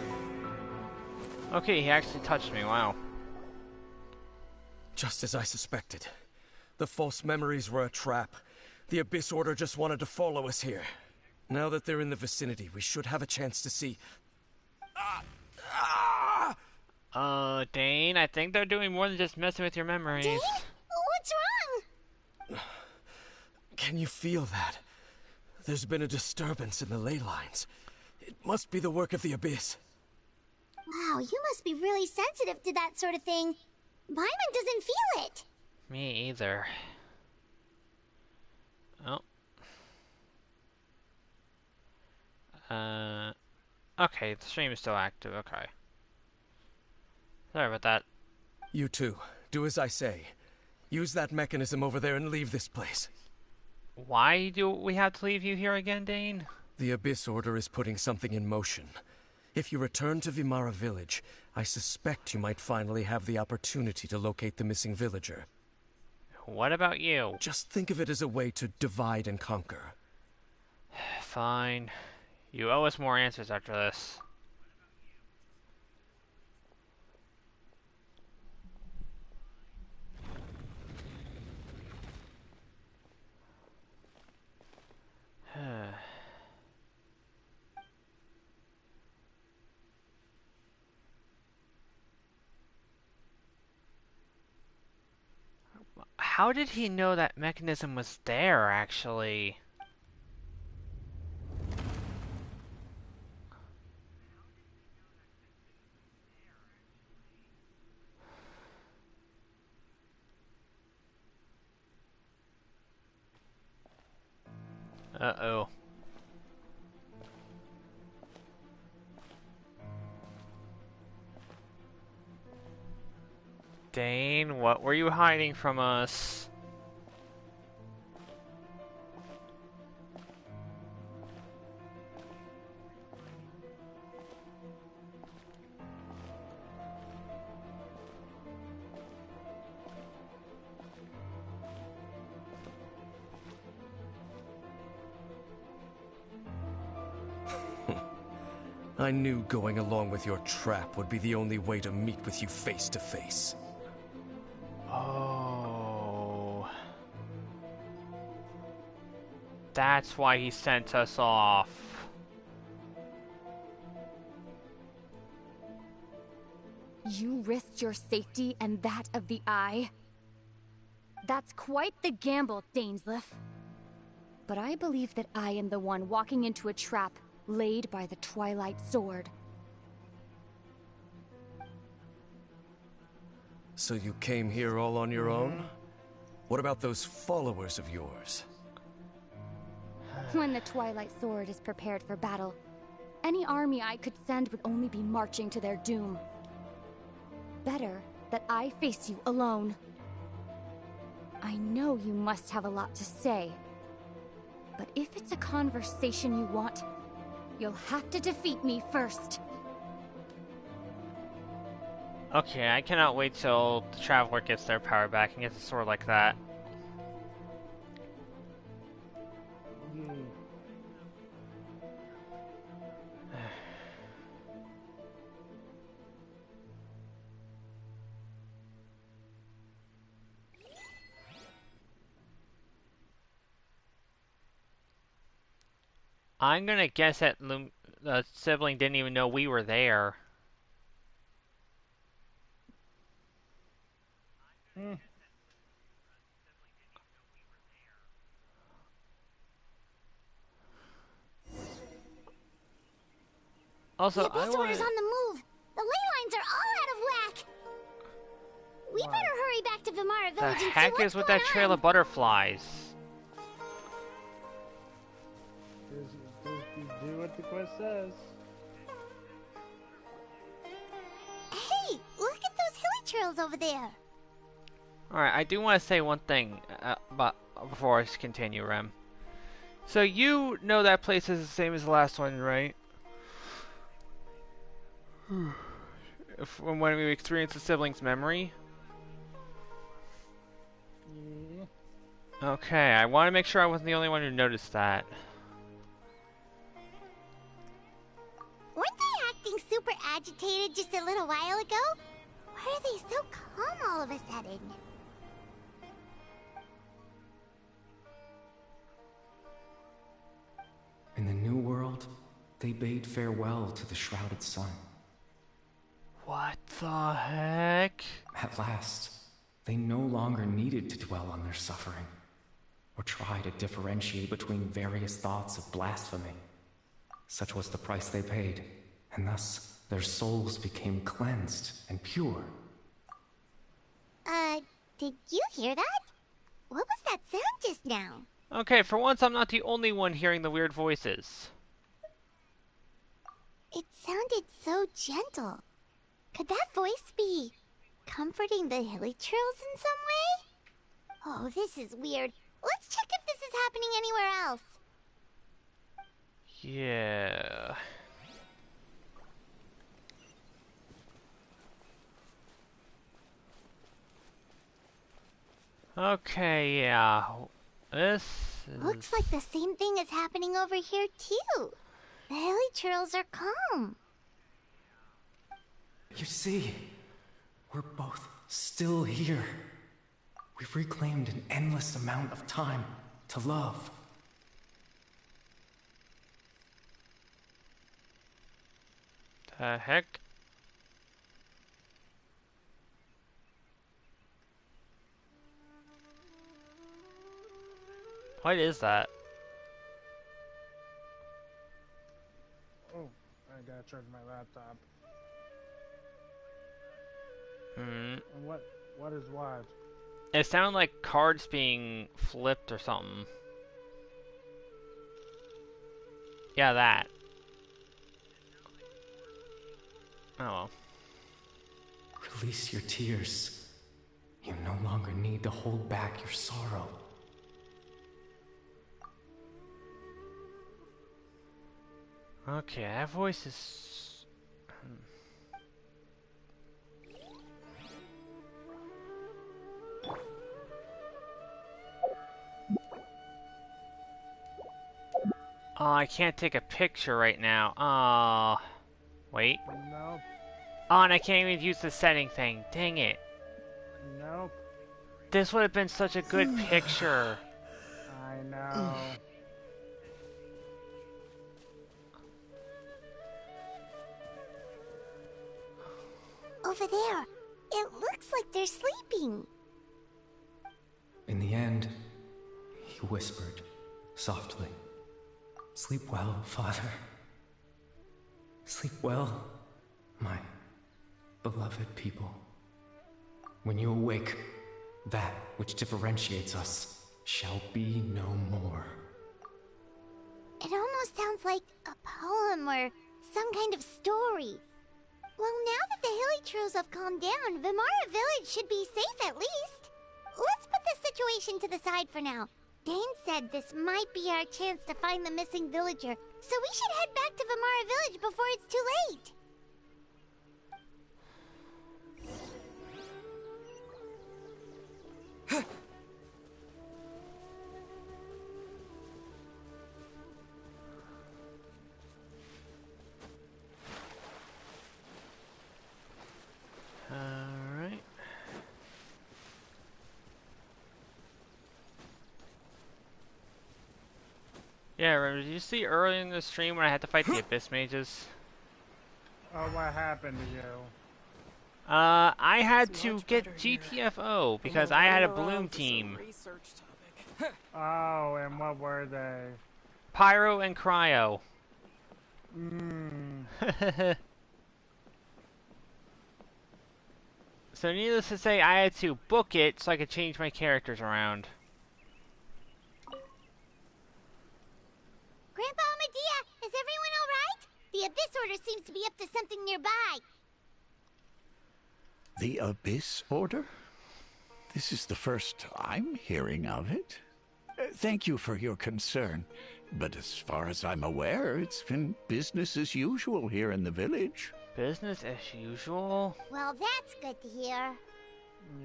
Okay, he actually touched me, wow. Just as I suspected. The false memories were a trap. The Abyss Order just wanted to follow us here. Now that they're in the vicinity, we should have a chance to see... Dane, I think they're doing more than just messing with your memories. Dane? What's wrong? Can you feel that? There's been a disturbance in the ley lines. It must be the work of the Abyss. Wow, you must be really sensitive to that sort of thing. Paimon doesn't feel it. Me either. Oh. Okay, the stream is still active, okay. Sorry about that. You too. Do as I say. Use that mechanism over there and leave this place. Why do we have to leave you here again, Dane? The Abyss Order is putting something in motion. If you return to Vimara Village, I suspect you might finally have the opportunity to locate the missing villager. What about you? Just think of it as a way to divide and conquer. Fine. You owe us more answers after this. How did he know that mechanism was there, actually? Uh-oh. Dane, what were you hiding from us? I knew going along with your trap would be the only way to meet with you face to face. Oh. That's why he sent us off. You risked your safety and that of the Eye? That's quite the gamble, Dainsleif. But I believe that I am the one walking into a trap laid by the Twilight Sword. So you came here all on your own? What about those followers of yours? When the Twilight Sword is prepared for battle, any army I could send would only be marching to their doom. Better that I face you alone. I know you must have a lot to say, but if it's a conversation you want, you'll have to defeat me first. Okay, I cannot wait till the Traveler gets their power back and gets a sword like that. I'm gonna guess that the sibling didn't even know we were there. Also, the beast order's on the move. The ley lines are all out of whack. We better hurry back to Vimara The Village and see heck what's is with going that trail on. of butterflies? Just do what the quest says. Hey, look at those hilly trails over there. Alright, I do want to say one thing before I continue, Rem. So you know that place is the same as the last one, right? From when we experienced the siblings' memory? Okay, I want to make sure I wasn't the only one who noticed that. Weren't they acting super agitated just a little while ago? Why are they so calm all of a sudden? In the new world, they bade farewell to the shrouded sun. What the heck? At last, they no longer needed to dwell on their suffering, or try to differentiate between various thoughts of blasphemy. Such was the price they paid, and thus their souls became cleansed and pure. Did you hear that? What was that sound just now? Okay, for once I'm not the only one hearing the weird voices. It sounded so gentle. Could that voice be comforting the hilly trails in some way? Oh, this is weird. Let's check if this is happening anywhere else. Yeah. Okay, yeah. This is... Looks like the same thing is happening over here too. The hilly trails are calm. You see, we're both still here. We've reclaimed an endless amount of time to love. The heck? What is that? Oh, I gotta charge my laptop. Hmm. And what is what? It sounded like cards being flipped or something. Yeah, that. Oh well. Release your tears. You no longer need to hold back your sorrow. Okay, that voice is... Oh, I can't take a picture right now. Wait. Nope. Oh, and I can't even use the setting thing. Dang it. Nope. This would have been such a good picture. I know. Over there. It looks like they're sleeping. In the end, he whispered softly, "Sleep well, Father. Sleep well, my beloved people. When you awake, that which differentiates us shall be no more. It almost sounds like a poem or some kind of story. Well, now that the Hilly Trolls have calmed down, Vimara Village should be safe at least. Let's put this situation to the side for now. Dane said this might be our chance to find the missing villager, so we should head back to Vimara Village before it's too late. Alright. Yeah, remember, did you see early in the stream when I had to fight the Abyss Mages? Oh, what happened to you? I had to get GTFO because I had a Bloom team. Oh, and what were they? Pyro and Cryo. So needless to say, I had to book it so I could change my characters around. Grandpa Medea, is everyone alright? The Abyss Order seems to be up to something nearby. The Abyss Order? This is the first I'm hearing of it. Thank you for your concern, but as far as I'm aware, it's been business as usual here in the village. Business as usual? Well, that's good to hear.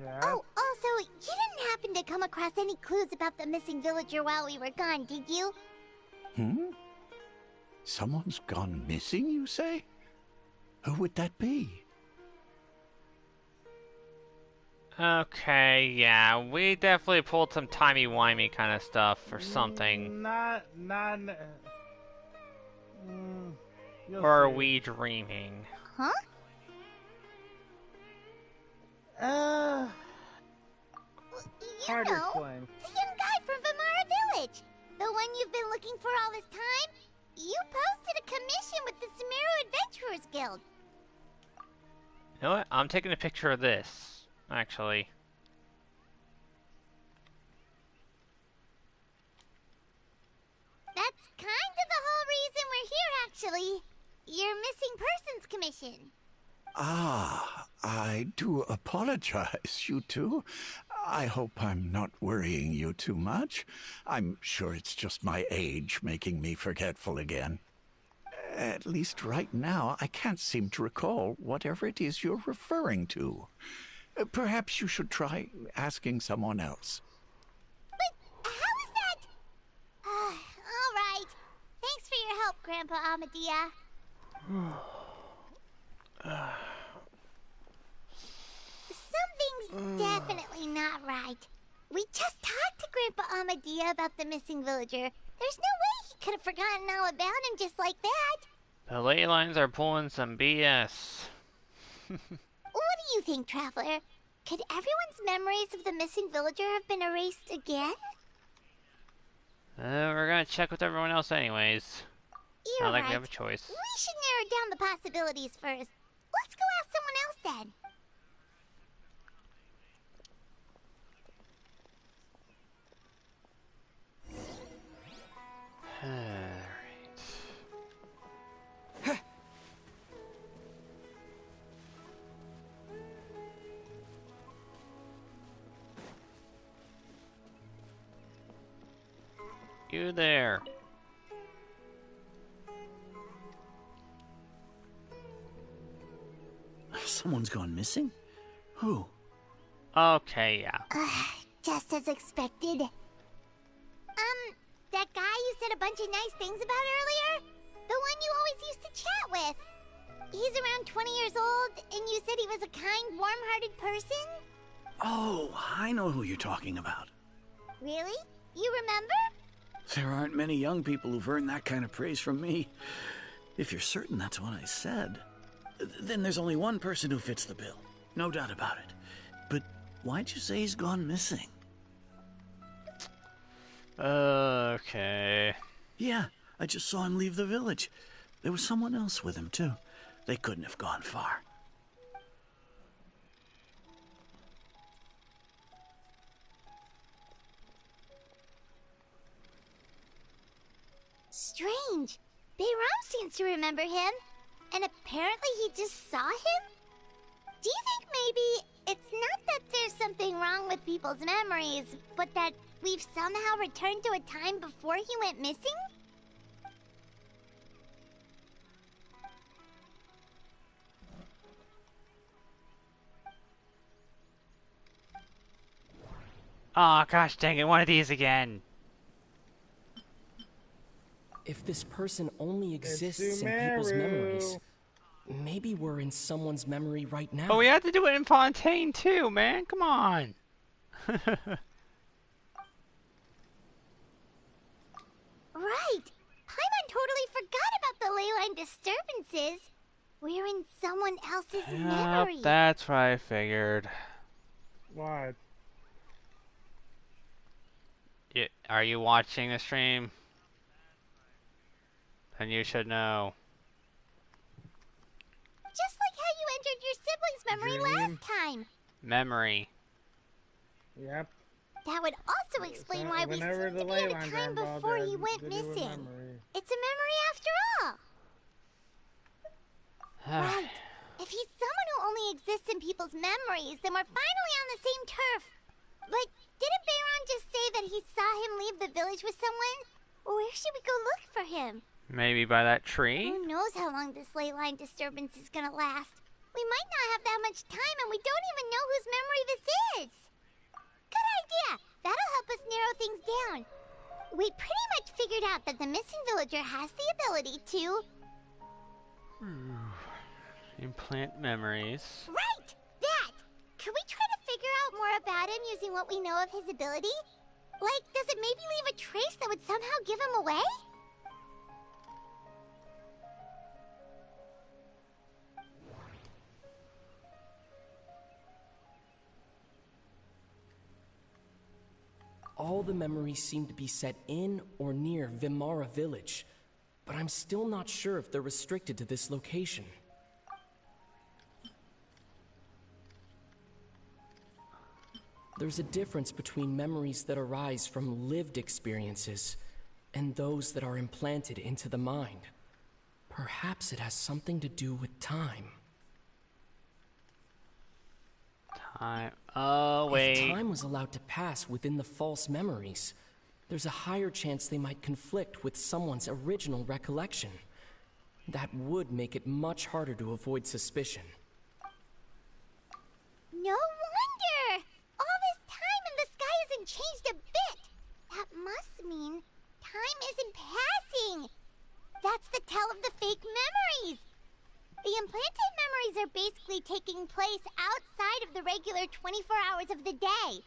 Yeah. Oh, also, you didn't happen to come across any clues about the missing villager while we were gone, did you? Someone's gone missing, you say? Who would that be? Okay, yeah, we definitely pulled some timey-wimey kind of stuff or something. Or are we dreaming? Huh? Hard to explain. The young guy from Vimara Village. The one you've been looking for all this time. You posted a commission with the Sumeru Adventurers Guild. You know what? I'm taking a picture of this, actually. That's kind of the whole reason we're here, actually. Your missing persons commission. Ah, I do apologize, you two. I hope I'm not worrying you too much. I'm sure it's just my age making me forgetful again. At least right now, I can't seem to recall whatever it is you're referring to. Perhaps you should try asking someone else. But how is that? All right. Thanks for your help, Grandpa Amadea. Something's definitely not right. We just talked to Grandpa Amadea about the missing villager. There's no way he could have forgotten all about him just like that. The ley lines are pulling some BS. What do you think, Traveler? Could everyone's memories of the missing villager have been erased again? We're gonna check with everyone else anyways. You're Not like right. we have a choice. We should narrow down the possibilities first. Let's go ask someone else then. You there. Someone's gone missing? Who? Okay, yeah. Just as expected. That guy you said a bunch of nice things about earlier? The one you always used to chat with. He's around 20 years old, and you said he was a kind, warm-hearted person? Oh, I know who you're talking about. Really? You remember? There aren't many young people who've earned that kind of praise from me. If you're certain that's what I said, then there's only one person who fits the bill. No doubt about it. But why'd you say he's gone missing? Okay. Yeah, I just saw him leave the village. There was someone else with him, too. They couldn't have gone far. strange. Bayram seems to remember him, and apparently he just saw him? Do you think maybe it's not that there's something wrong with people's memories, but that we've somehow returned to a time before he went missing? Oh gosh dang it, one of these again. If this person only exists in people's memories, maybe we're in someone's memory right now. Oh, we have to do it in Fontaine too, man. Come on. Right! Paimon totally forgot about the leyline disturbances. We're in someone else's memory. That's what I figured. What? Are you watching the stream? Then you should know. Just like how you entered your sibling's memory last time. Memory. Yep. That would also explain why we seem to be at a time before he went missing. It's a memory after all. Right. If he's someone who only exists in people's memories, then we're finally on the same turf. But didn't Bayron just say that he saw him leave the village with someone? Where should we go look for him? Maybe by that tree? Who knows how long this ley line disturbance is gonna last? We might not have that much time, and we don't even know whose memory this is. Good idea! That'll help us narrow things down. We pretty much figured out that the missing villager has the ability to... Implant memories. Right! That! Could we try to figure out more about him using what we know of his ability? Like, does it maybe leave a trace that would somehow give him away? All the memories seem to be set in or near Vimara village, but I'm still not sure if they're restricted to this location. There's a difference between memories that arise from lived experiences and those that are implanted into the mind. Perhaps it has something to do with time. Oh, wait. If time was allowed to pass within the false memories, there's a higher chance they might conflict with someone's original recollection. That would make it much harder to avoid suspicion. No wonder! All this time and the sky hasn't changed a bit! That must mean time isn't passing! That's the tell of the fake memories! The implanted memories are basically taking place outside of the regular 24 hours of the day.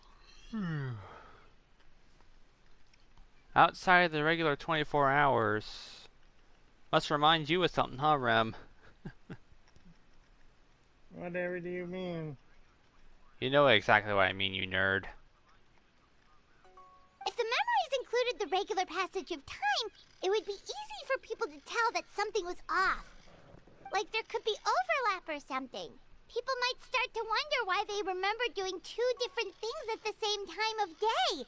Outside of the regular 24 hours. Must remind you of something, huh, Rem? Whatever do you mean? You know exactly what I mean, you nerd. If the memories included the regular passage of time, it would be easy for people to tell that something was off. Like there could be overlap or something. People might start to wonder why they remember doing two different things at the same time of day.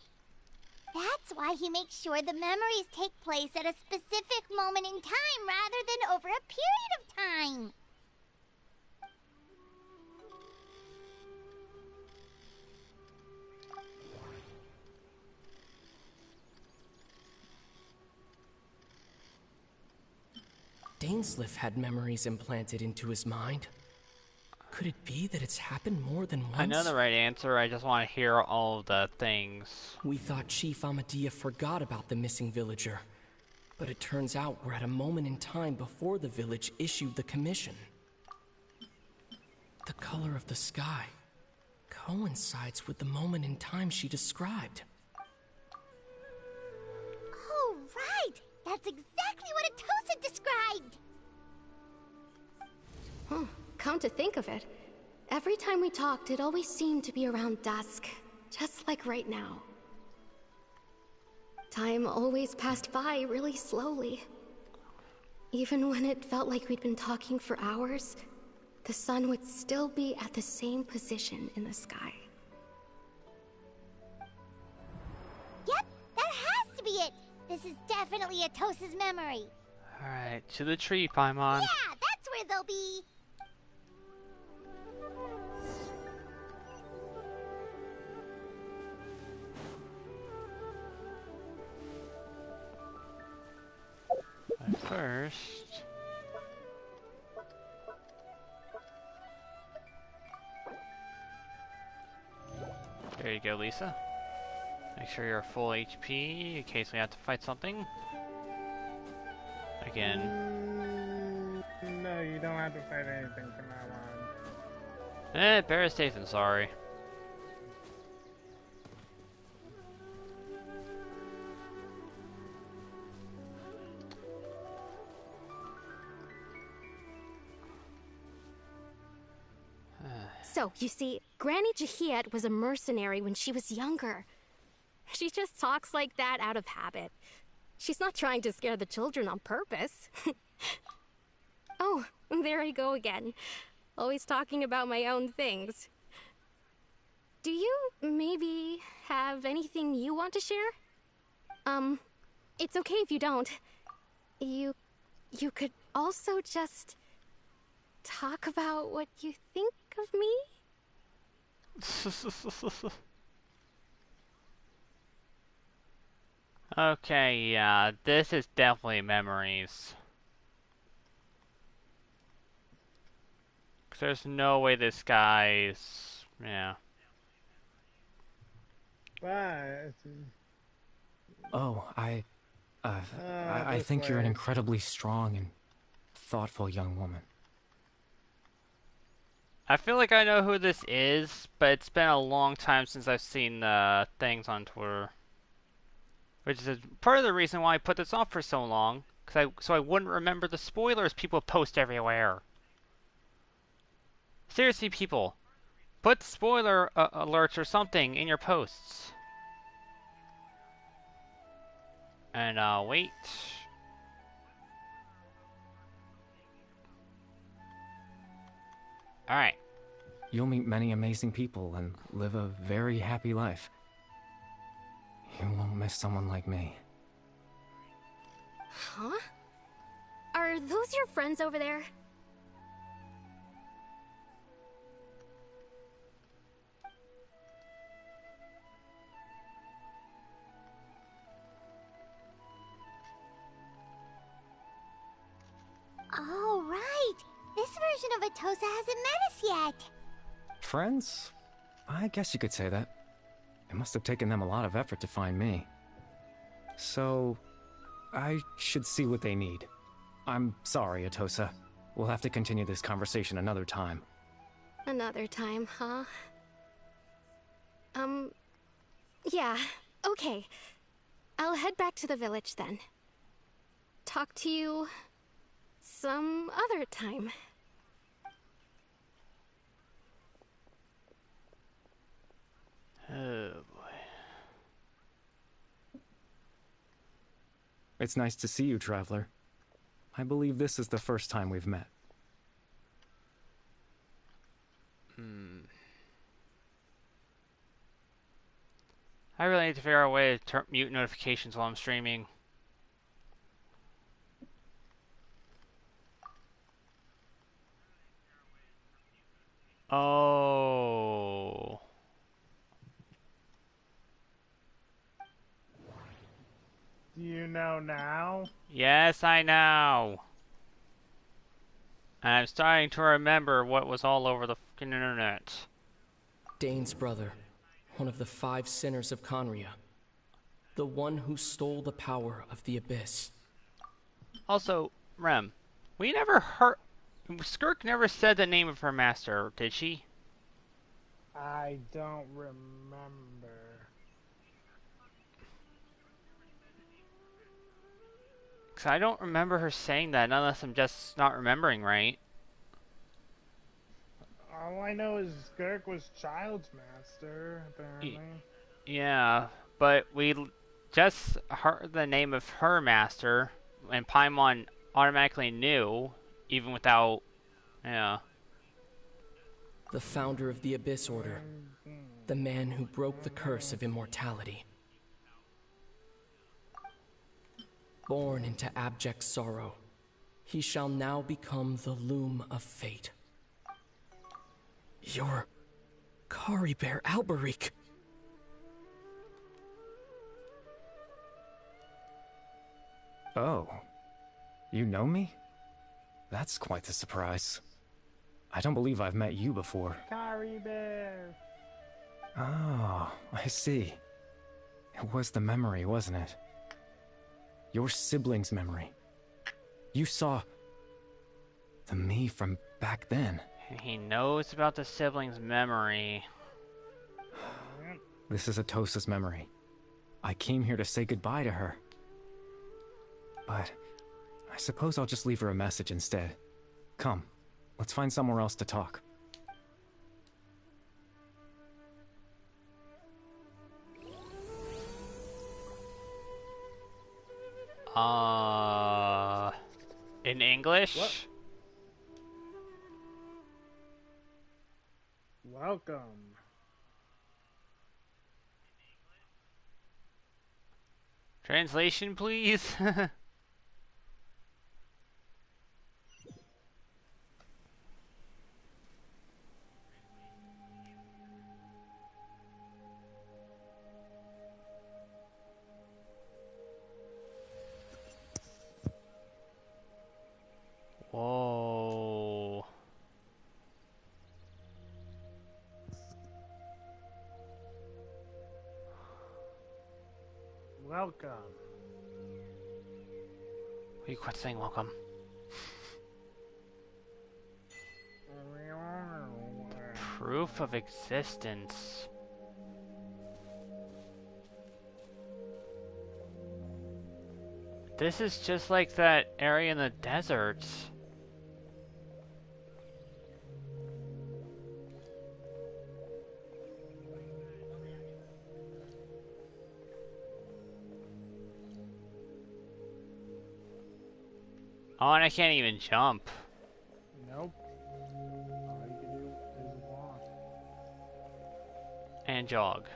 That's why he makes sure the memories take place at a specific moment in time rather than over a period of time. Dainsleif had memories implanted into his mind. Could it be that it's happened more than once? I know the right answer, I just want to hear all of the things. We thought Chief Amadia forgot about the missing villager, but it turns out we're at a moment in time before the village issued the commission. The color of the sky coincides with the moment in time she described. Oh, right! That's exactly what Atosa described! Come to think of it, every time we talked, it always seemed to be around dusk, just like right now. Time always passed by really slowly. Even when it felt like we'd been talking for hours, the sun would still be at the same position in the sky. Yep, that has to be it! This is definitely Atosa's memory. Alright, to the tree, Paimon. Yeah, that's where they'll be. But first... There you go, Lisa. Make sure you're full HP in case we have to fight something. Again. No, you don't have to fight anything from now on. Bear is safe and sorry. So, you see, Granny Jahiet was a mercenary when she was younger. She just talks like that out of habit. She's not trying to scare the children on purpose. Oh, there I go again. Always talking about my own things. Do you maybe have anything you want to share? It's okay if you don't. You could also just talk about what you think of me? Okay, yeah, this is definitely memories. 'Cause there's no way this guy's... yeah. But... Oh, I think you're an incredibly strong and thoughtful young woman. I feel like I know who this is, but it's been a long time since I've seen the things on Twitter. Which is part of the reason why I put this off for so long, so I wouldn't remember the spoilers people post everywhere. Seriously, people, put spoiler alerts or something in your posts. And wait. Alright. You'll meet many amazing people and live a very happy life. You won't miss someone like me. Huh? Are those your friends over there? Oh, right. This version of Atosa hasn't met us yet. Friends? I guess you could say that. It must have taken them a lot of effort to find me. So, I should see what they need. I'm sorry, Atosa. We'll have to continue this conversation another time. Another time, huh? Yeah, okay. I'll head back to the village then. Talk to you some other time. Oh boy. It's nice to see you, Traveler. I believe this is the first time we've met. I really need to figure out a way to mute notifications while I'm streaming. Oh. Do you know now? Yes, I know. And I'm starting to remember what was all over the fucking internet. Dane's brother, one of the 5 sinners of Conria. The one who stole the power of the Abyss. Also, Rem, we never heard... Skirk never said the name of her master, did she? I don't remember. Because I don't remember her saying that, unless I'm just not remembering right. All I know is Skirk was Child's master, apparently. Yeah, but we just heard the name of her master, and Paimon automatically knew, even without... yeah. The founder of the Abyss Order. The man who broke the curse of immortality. born into abject sorrow, he shall now become the loom of fate. You're Caribert Alberic. Oh, you know me? That's quite the surprise. I don't believe I've met you before. Caribert. Oh, I see. It was the memory, wasn't it? Your sibling's memory. You saw the me from back then. He knows about the sibling's memory. This is Atosa's memory. I came here to say goodbye to her. But I suppose I'll just leave her a message instead. Come, let's find somewhere else to talk. In English? What? Welcome. Translation, please. Whoa. Welcome. Will you quit saying welcome? Proof of existence. This is just like that area in the desert. Oh, and I can't even jump. Nope. All you can do is walk. And jog.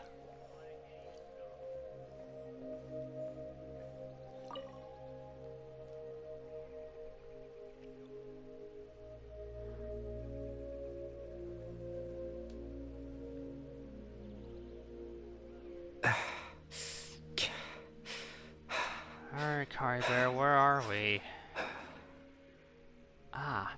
Alright, Caribert, where are we? Ah.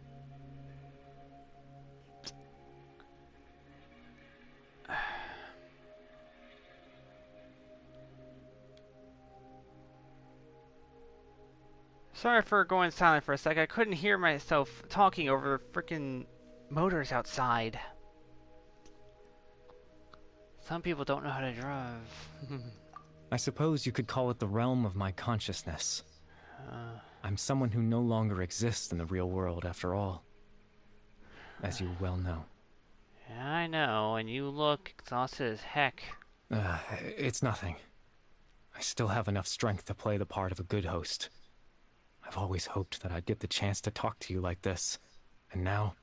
Sorry for going silent for a sec. I couldn't hear myself talking over the frickin' motors outside. Some people don't know how to drive. I suppose you could call it the realm of my consciousness. I'm someone who no longer exists in the real world, after all. As you well know. Yeah, I know, and you look exhausted as heck. It's nothing. I still have enough strength to play the part of a good host. I've always hoped that I'd get the chance to talk to you like this. And now,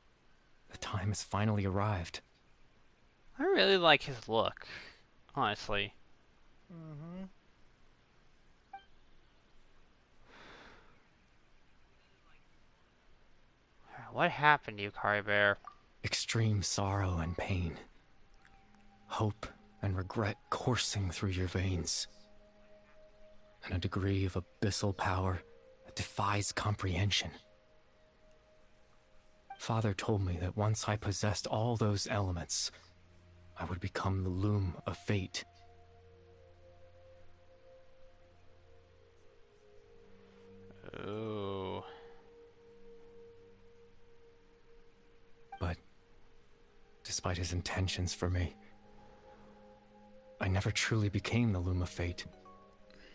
the time has finally arrived. I really like his look, honestly. Mm-hmm. What happened to you, Caribert? Extreme sorrow and pain. Hope and regret coursing through your veins. And a degree of abyssal power that defies comprehension. Father told me that once I possessed all those elements, I would become the loom of fate. Ooh. But despite his intentions for me, I never truly became the loom of fate.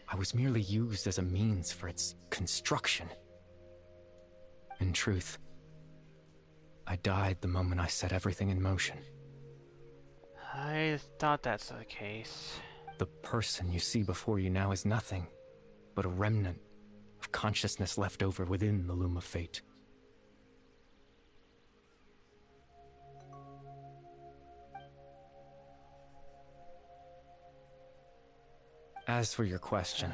I was merely used as a means for its construction. In truth, I died the moment I set everything in motion. I thought that's the case. The person you see before you now is nothing but a remnant of consciousness left over within the loom of fate. As for your question,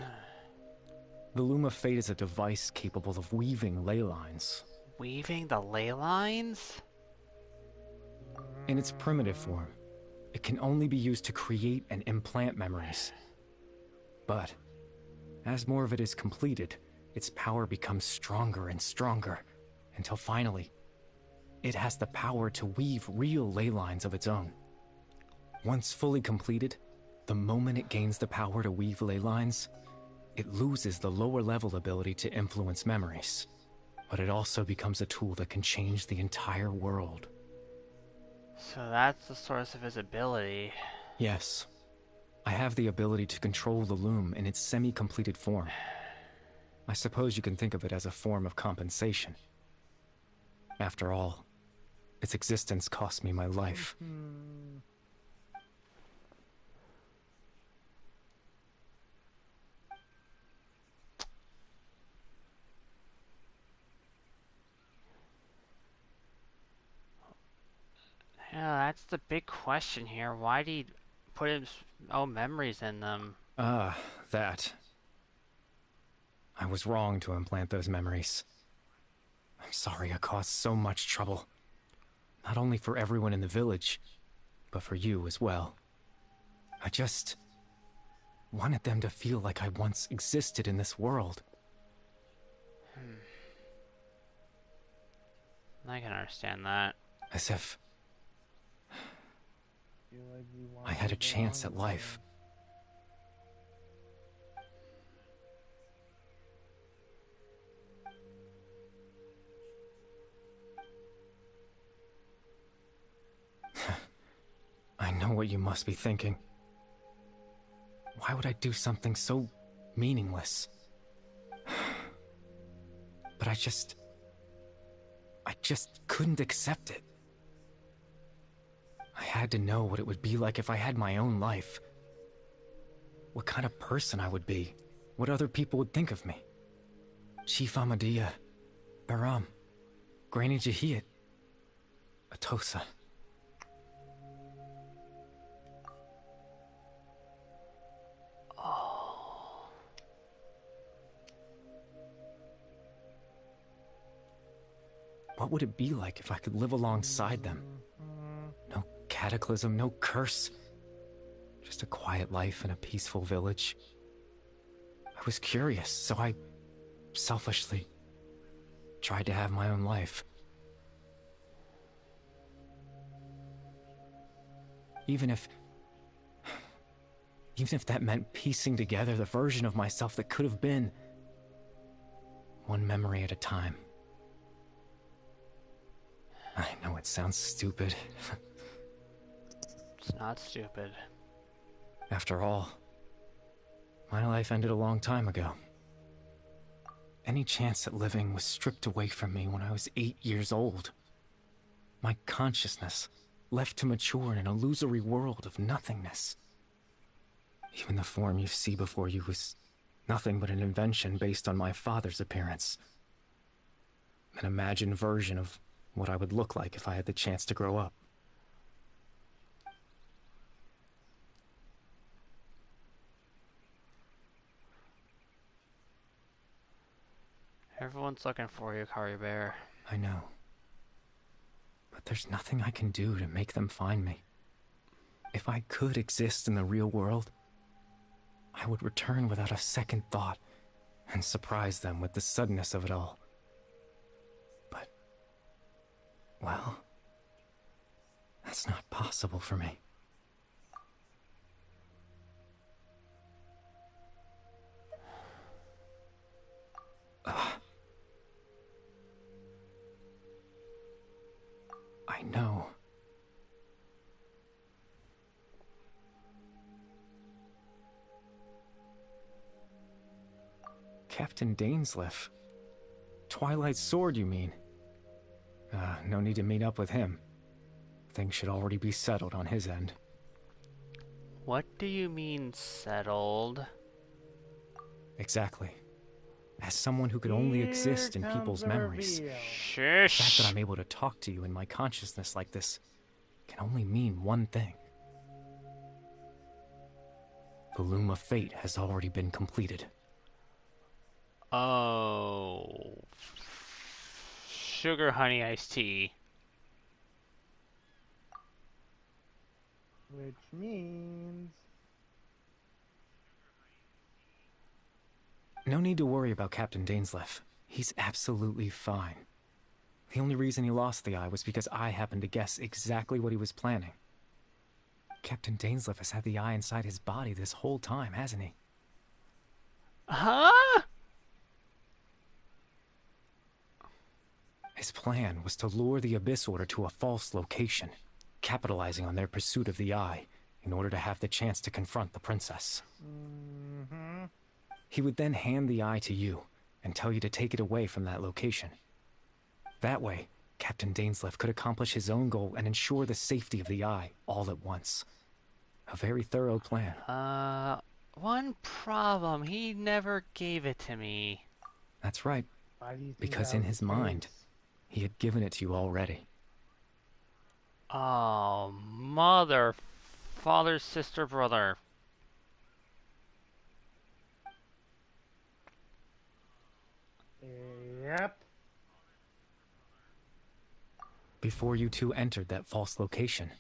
The Loom of Fate is a device capable of weaving ley lines. Weaving the ley lines? In its primitive form, it can only be used to create and implant memories. But, as more of it is completed, its power becomes stronger and stronger, until finally, it has the power to weave real ley lines of its own. Once fully completed, the moment it gains the power to weave ley lines, it loses the lower level ability to influence memories. But it also becomes a tool that can change the entire world. So that's the source of his ability. Yes. I have the ability to control the loom in its semi-completed form. I suppose you can think of it as a form of compensation. After all, its existence cost me my life. Yeah, that's the big question here. Why did he put his own memories in them? Ah, that. I was wrong to implant those memories. I'm sorry I caused so much trouble. Not only for everyone in the village, but for you as well. I just wanted them to feel like I once existed in this world. I can understand that. As if I had a chance at life. I know what you must be thinking. Why would I do something so meaningless? But I just couldn't accept it. I had to know what it would be like if I had my own life. What kind of person I would be. What other people would think of me. Chief Ahmadiyya, Baram, Granny Jahiyat, Atosa. What would it be like if I could live alongside them? No cataclysm, no curse. Just a quiet life in a peaceful village. I was curious, so I selfishly tried to have my own life. Even if that meant piecing together the version of myself that could have been, one memory at a time. I know it sounds stupid. It's not stupid. After all, my life ended a long time ago. Any chance at living was stripped away from me when I was 8 years old. My consciousness left to mature in an illusory world of nothingness. Even the form you see before you was nothing but an invention based on my father's appearance. An imagined version of what I would look like if I had the chance to grow up. Everyone's looking for you, Kari Bear. I know. But there's nothing I can do to make them find me. If I could exist in the real world, I would return without a second thought and surprise them with the suddenness of it all. But, well, that's not possible for me. I know. Captain Dainsleif. Twilight Sword, you mean? No need to meet up with him. Things should already be settled on his end. What do you mean, settled? Exactly. As someone who could only exist in people's memories. Shush. The fact that I'm able to talk to you in my consciousness like this can only mean one thing. The Loom of Fate has already been completed. Oh. Sugar honey iced tea. Which means... No need to worry about Captain Dainsleif. He's absolutely fine. The only reason he lost the eye was because I happened to guess exactly what he was planning. Captain Dainsleif has had the eye inside his body this whole time, hasn't he? Huh? His plan was to lure the Abyss Order to a false location, capitalizing on their pursuit of the eye in order to have the chance to confront the princess. Mm-hmm. He would then hand the eye to you and tell you to take it away from that location. That way, Captain Dainsleif could accomplish his own goal and ensure the safety of the eye all at once. A very thorough plan. One problem. He never gave it to me. That's right. Why do you think Because that in was his the mind, case? he had given it to you already. Oh, mother, father, sister, brother. Yep. Before you two entered that false location.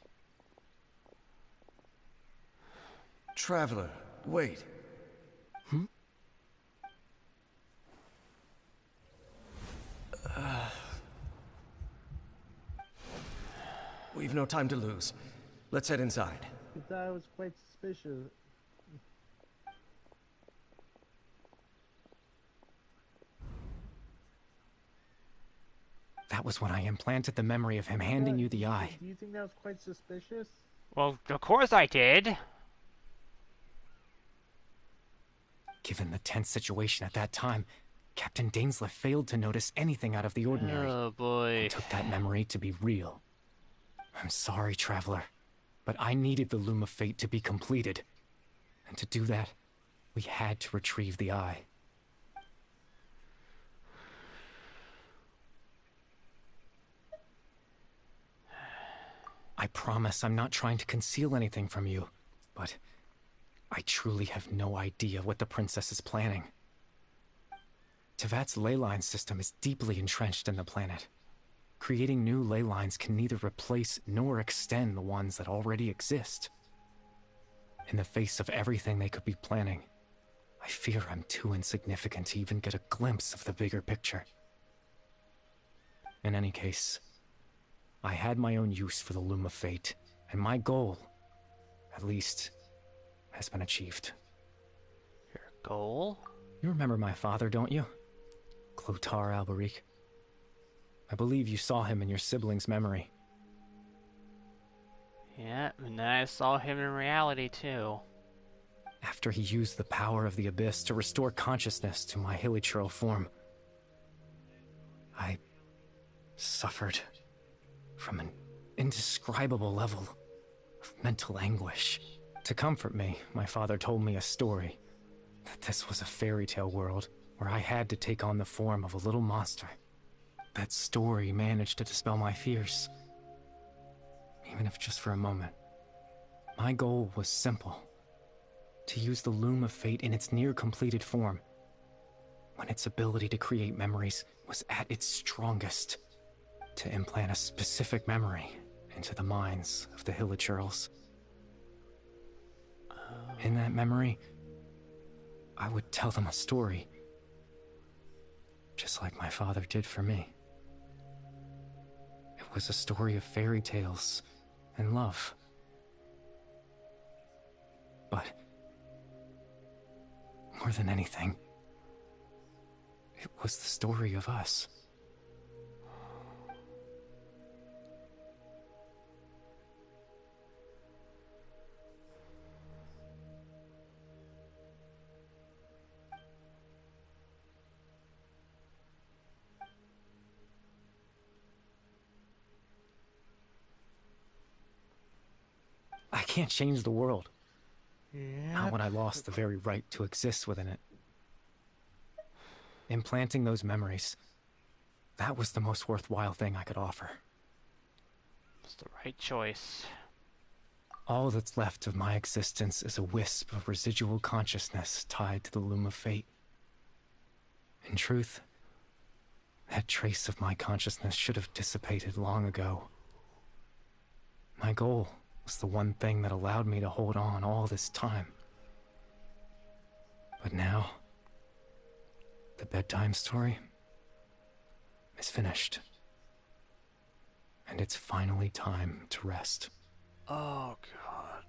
Traveler, wait. Hmm? We've no time to lose. Let's head inside. I thought it was quite suspicious. That was when I implanted the memory of him handing you the eye. Do you think that was quite suspicious? Well, of course I did. Given the tense situation at that time, Captain Dainsleif failed to notice anything out of the ordinary. Oh boy. And took that memory to be real. I'm sorry, Traveler, but I needed the Loom of Fate to be completed. And to do that, we had to retrieve the eye. I promise I'm not trying to conceal anything from you, but I truly have no idea what the princess is planning. Tevat's ley line system is deeply entrenched in the planet. Creating new ley lines can neither replace nor extend the ones that already exist. In the face of everything they could be planning, I fear I'm too insignificant to even get a glimpse of the bigger picture. In any case, I had my own use for the Loom of Fate, and my goal, at least, has been achieved. Your goal? You remember my father, don't you? Clotar Alberic. I believe you saw him in your sibling's memory. Yeah, and then I saw him in reality too. After he used the power of the Abyss to restore consciousness to my hilichurl form, I suffered from an indescribable level of mental anguish. To comfort me, my father told me a story, that this was a fairy tale world where I had to take on the form of a little monster. That story managed to dispel my fears, even if just for a moment. My goal was simple: to use the Loom of Fate in its near-completed form, when its ability to create memories was at its strongest, to implant a specific memory into the minds of the hilichurls. In that memory, I would tell them a story, just like my father did for me. It was a story of fairy tales and love. But more than anything, it was the story of us. I can't change the world. Not when I lost the very right to exist within it. Implanting those memories, that was the most worthwhile thing I could offer. It's the right choice. All that's left of my existence is a wisp of residual consciousness tied to the Loom of Fate. In truth, that trace of my consciousness should have dissipated long ago. My goal was the one thing that allowed me to hold on all this time. But now, the bedtime story is finished. And it's finally time to rest. Oh, God.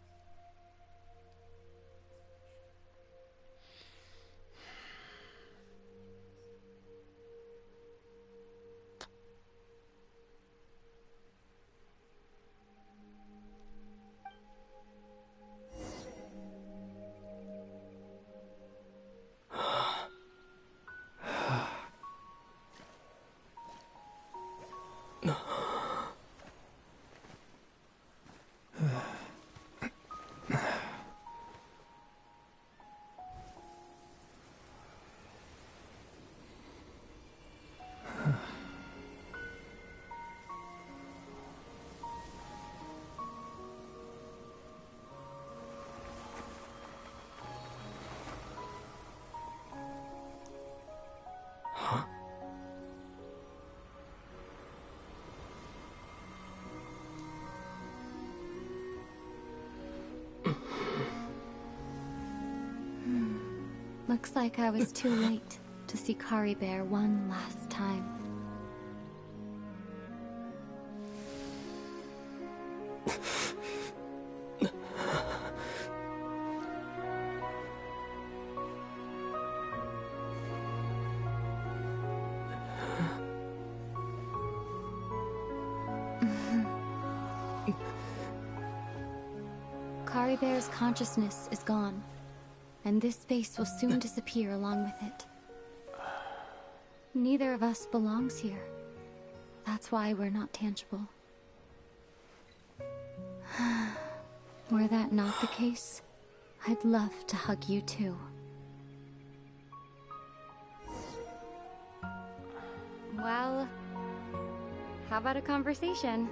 Looks like I was too late to see Kari Bear one last time. Kari Bear's consciousness is gone, and this space will soon disappear along with it. Neither of us belongs here. That's why we're not tangible. Were that not the case, I'd love to hug you too. Well, how about a conversation?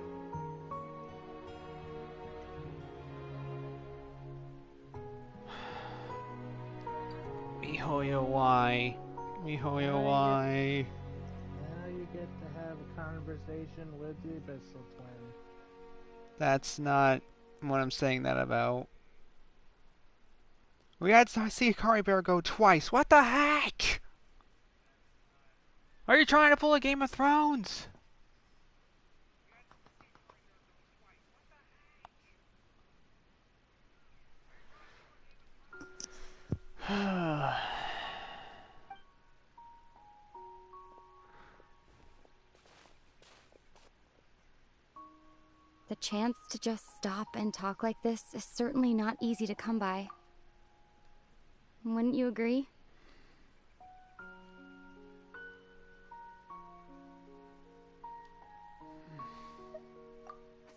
Mihoyo, why? Mihoyo, why? Now you get to have a conversation with the Abyssal Twin. That's not what I'm saying that about. We had to see Kari Bear go twice. What the heck? Are you trying to pull a Game of Thrones? The chance to just stop and talk like this is certainly not easy to come by. Wouldn't you agree?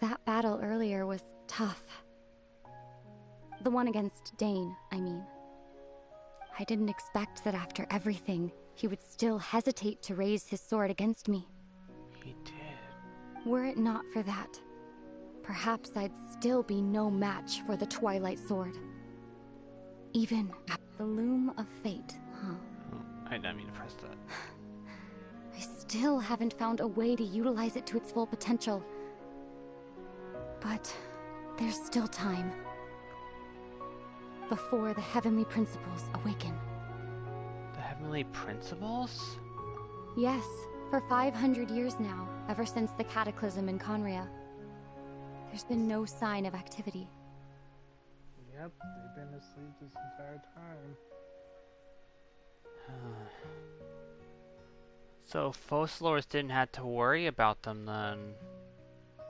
That battle earlier was tough. The one against Dane, I mean. I didn't expect that after everything, he would still hesitate to raise his sword against me. He did. Were it not for that, perhaps I'd still be no match for the Twilight Sword. Even at the loom of fate, huh? I didn't mean to press that. I still haven't found a way to utilize it to its full potential. But there's still time. Before the heavenly principles awaken. The heavenly principles? Yes, for 500 years now, ever since the cataclysm in Conria. There's been no sign of activity. Yep, they've been asleep this entire time. So Focalors didn't have to worry about them then?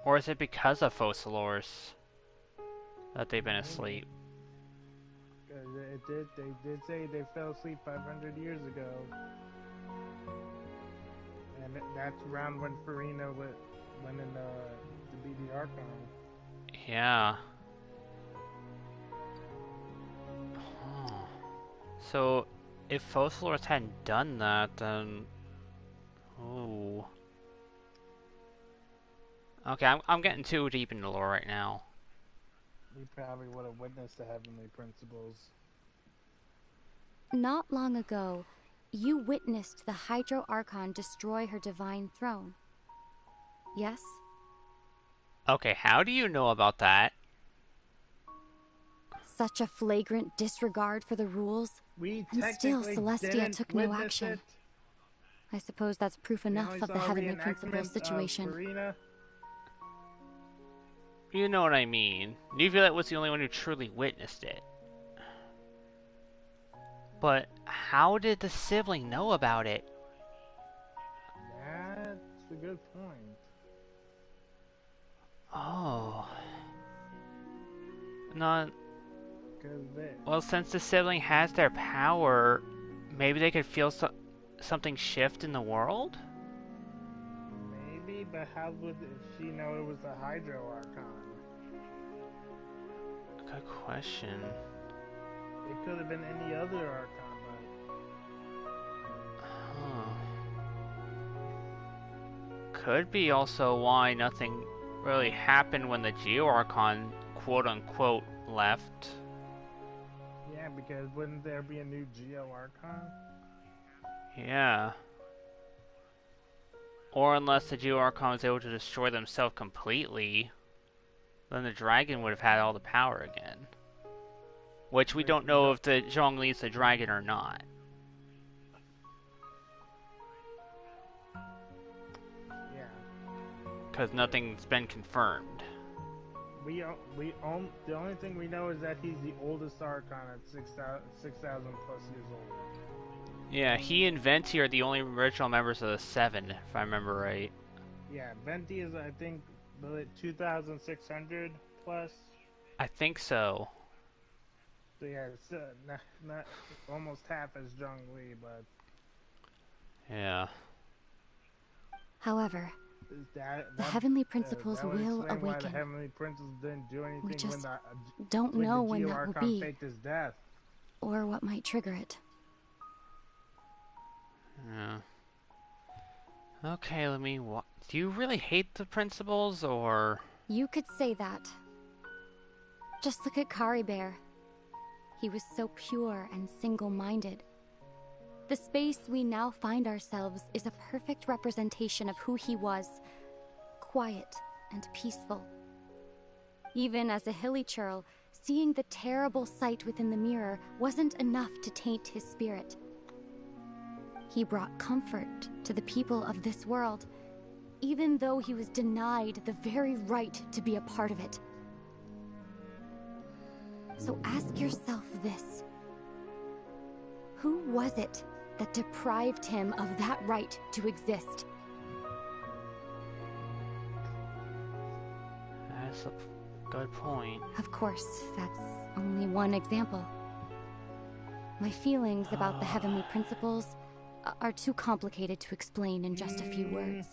Or is it because of Focalors that they've been asleep? They did say they fell asleep 500 years ago. And that's around when Farina went in to be the Archon. Yeah. Huh. So, if Focalors hadn't done that, then... Ooh. Okay, I'm getting too deep into lore right now. We probably would have witnessed the heavenly principles. Not long ago, You witnessed the Hydro Archon destroy her divine throne. Yes? Okay, how do you know about that? Such a flagrant disregard for the rules. We And still technically Celestia didn't took no witness action. it. I suppose that's proof We enough only of the saw a Heavenly Principal's reenactment situation. of Farina. You know what I mean. Nuvula was the only one who truly witnessed it. But how did the sibling know about it? That's a good point. Oh. Not... They... Well, since the sibling has their power, maybe they could feel something shift in the world? Maybe, but how would she know it was the Hydro Archon? Good question. It could have been any other Archon, but... Could be also why nothing really happened when the Geo Archon quote-unquote left. Yeah, because wouldn't there be a new Geo Archon? Yeah. Or unless the Geo Archon was able to destroy themselves completely, then the dragon would have had all the power again. Which we don't know if the Zhongli's the dragon or not. Yeah. Because nothing's been confirmed. The only thing we know is that he's the oldest Archon at 6,000 plus years old. Yeah, he and Venti are the only original members of the Seven, if I remember right. Yeah, Venti is, I think, 2,600 plus. I think so. So yeah, it's not almost half as Zhongli, but... Yeah. However, the Heavenly Principles will why the awaken. Heavenly Principles didn't do anything We just when don't know the when Geo that will Archon be, faked his death. or what might trigger it. Yeah. Okay, let me... Do you really hate the Principles, or...? You could say that. Just look at Kari Bear. He was so pure and single-minded. The space we now find ourselves is a perfect representation of who he was. Quiet and peaceful. Even as a hilly churl, seeing the terrible sight within the mirror wasn't enough to taint his spirit. He brought comfort to the people of this world, even though he was denied the very right to be a part of it. So ask yourself this. Who was it that deprived him of that right to exist? That's a good point. Of course, that's only one example. My feelings about the Heavenly Principles are too complicated to explain in just a few words.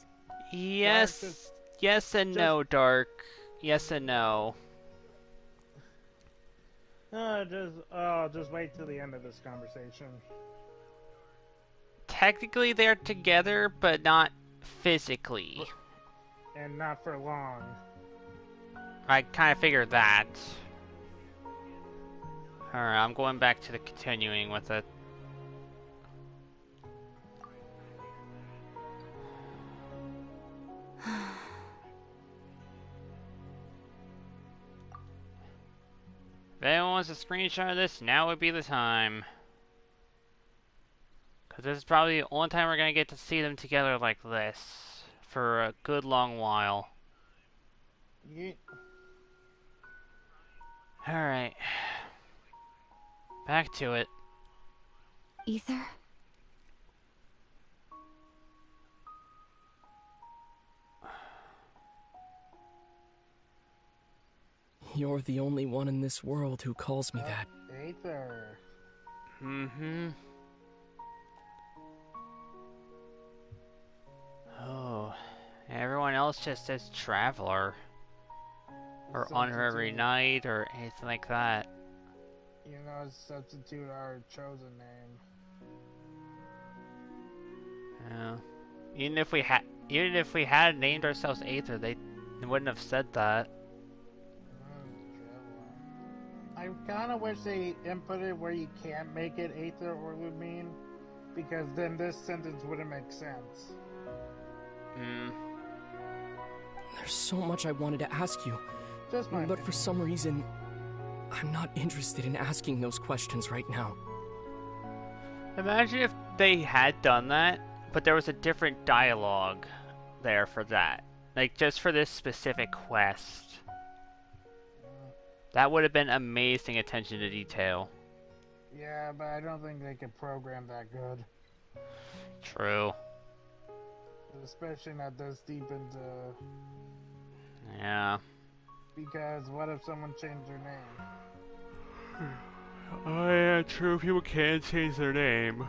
Yes, yes and no, Dark. Yes and no. Just wait till the end of this conversation. Technically they're together, but not physically. And not for long. I kind of figured that. Alright, I'm going back to the continuing with it. If anyone wants a screenshot of this, now would be the time. Because this is probably the only time we're going to get to see them together like this. For a good long while. Yeah. Alright. Back to it. Ether? You're the only one in this world who calls me that. Aether. Mm-hmm. Oh. Everyone else just says Traveler. Or on her every night, or anything like that. You know, substitute our chosen name. Yeah. Even if we had named ourselves Aether, they wouldn't have said that. I kind of wish they inputted where you can't make it Aether or Lumine. Because then this sentence wouldn't make sense. There's so much I wanted to ask you, but for some reason, I'm not interested in asking those questions right now. Imagine if they had done that, but there was a different dialogue there for that. Like, just for this specific quest. That would have been amazing attention to detail. Yeah, but I don't think they could program that good. True. Especially not this deep into... Yeah. Because what if someone changed their name? Oh yeah, true. People can change their name.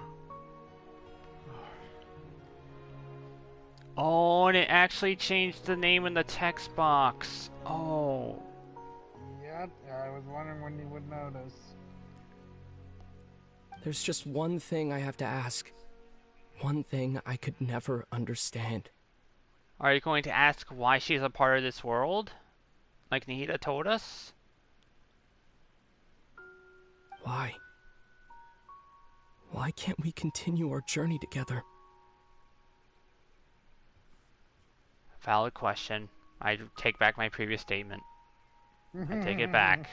Oh, and it actually changed the name in the text box. Oh. Yep, I was wondering when you would notice. There's just one thing I have to ask. One thing I could never understand. Are you going to ask why she's a part of this world? Like Nihita told us? Why? Why can't we continue our journey together? Valid question. I take back my previous statement. I take it back.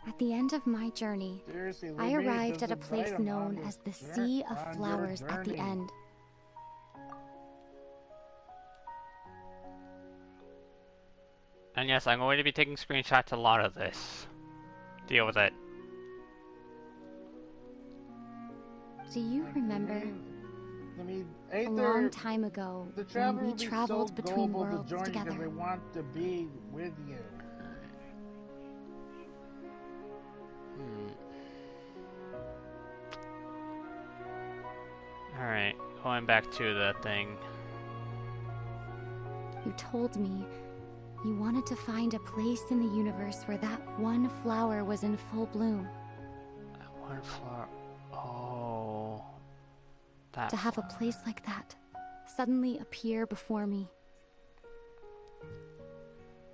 At the end of my journey, I arrived at a place known as the Sea of Flowers at the end. And yes, I'm going to be taking screenshots a lot of this. Deal with it. Do you remember? A long time ago, when we traveled between worlds together. They want to be with you. Alright, going back to the thing. You told me you wanted to find a place in the universe where that one flower was in full bloom. That one flower... Oh... That to have a place like that suddenly appear before me.